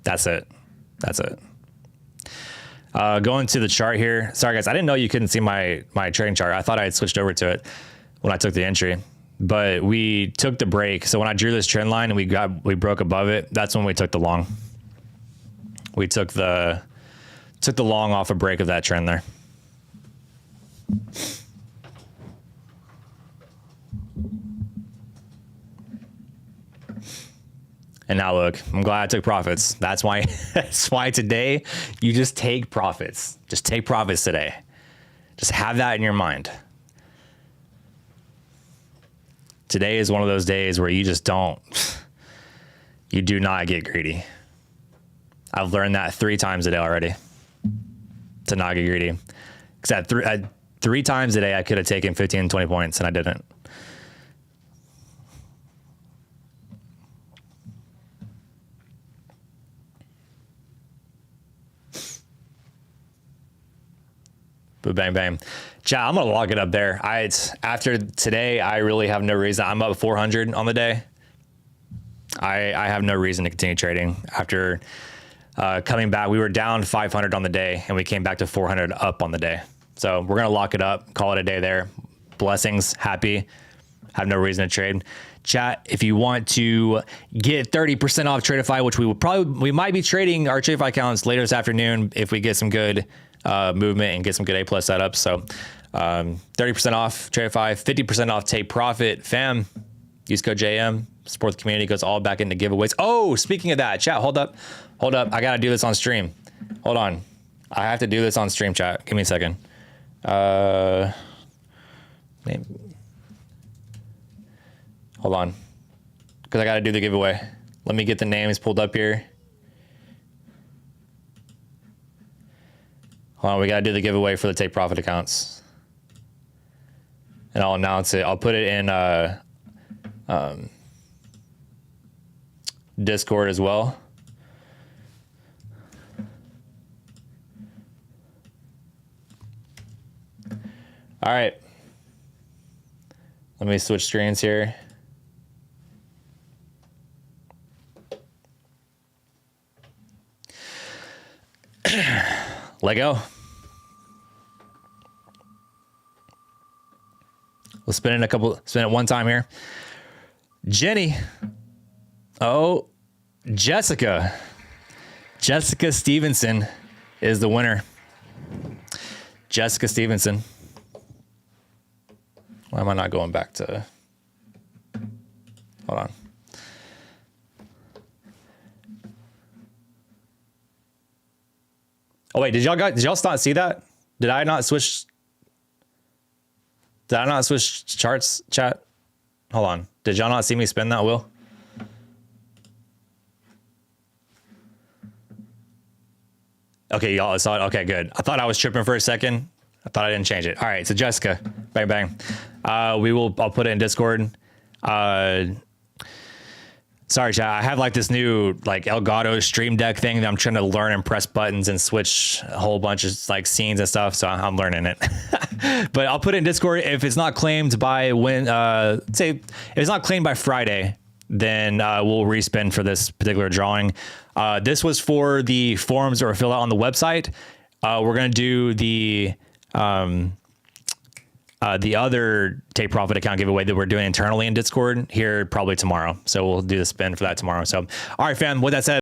Speaker 1: That's it. That's it. Going to the chart here. Sorry guys, I didn't know you couldn't see my trading chart. I thought I had switched over to it when I took the entry, but we took the break. So when I drew this trend line and we broke above it, that's when we took the long. We took the long off a break of that trend there. And now look, I'm glad I took profits. That's why today you just take profits. Just take profits today. Just have that in your mind. Today is one of those days where you do not get greedy. I've learned that 3 times a day already to not get greedy. Because at 3 times a day, I could have taken 15, 20 points and I didn't. But bang, bang. Chat, I'm going to lock it up there. After today, I really have no reason. I'm up 400 on the day. I have no reason to continue trading. After coming back, we were down 500 on the day, and we came back to 400 up on the day. So we're going to lock it up, call it a day there. Blessings, happy, have no reason to trade. Chat, if you want to get 30% off Tradeify, which we might be trading our Tradeify accounts later this afternoon if we get some good movement and get some good A+ setups. So 30% off Tradeify, 50% off Take Profit. Fam, use code JM, support the community, goes all back into giveaways. Oh, speaking of that, chat, hold up. I got to do this on stream. Hold on. I have to do this on stream, chat. Give me a second. Hold on. Because I got to do the giveaway. Let me get the names pulled up here. Hold on, we got to do the giveaway for the Take Profit accounts. And I'll announce it. I'll put it in Discord as well. All right. Let me switch screens here. Let go. We'll spin it one time here. Jenny. Oh, Jessica. Jessica Stevenson is the winner. Jessica Stevenson. Why am I not going back to? Hold on. Oh wait, did y'all not see that? Did I not switch? Did I not switch charts, chat? Hold on. Did y'all not see me spin that wheel? Okay, y'all saw it. Okay, good. I thought I was tripping for a second. I thought I didn't change it. All right, so Jessica, bang, bang. I'll put it in Discord. Sorry, chat. I have like this new like Elgato Stream Deck thing that I'm trying to learn and press buttons and switch a whole bunch of like scenes and stuff. So I'm learning it. But I'll put it in Discord. If it's not claimed by say if it's not claimed by Friday, then we'll respin for this particular drawing. This was for the forms that were filled out on the website. We're gonna do the other Take Profit account giveaway that we're doing internally in Discord here probably tomorrow. So we'll do the spin for that tomorrow. So, all right, fam, with that said,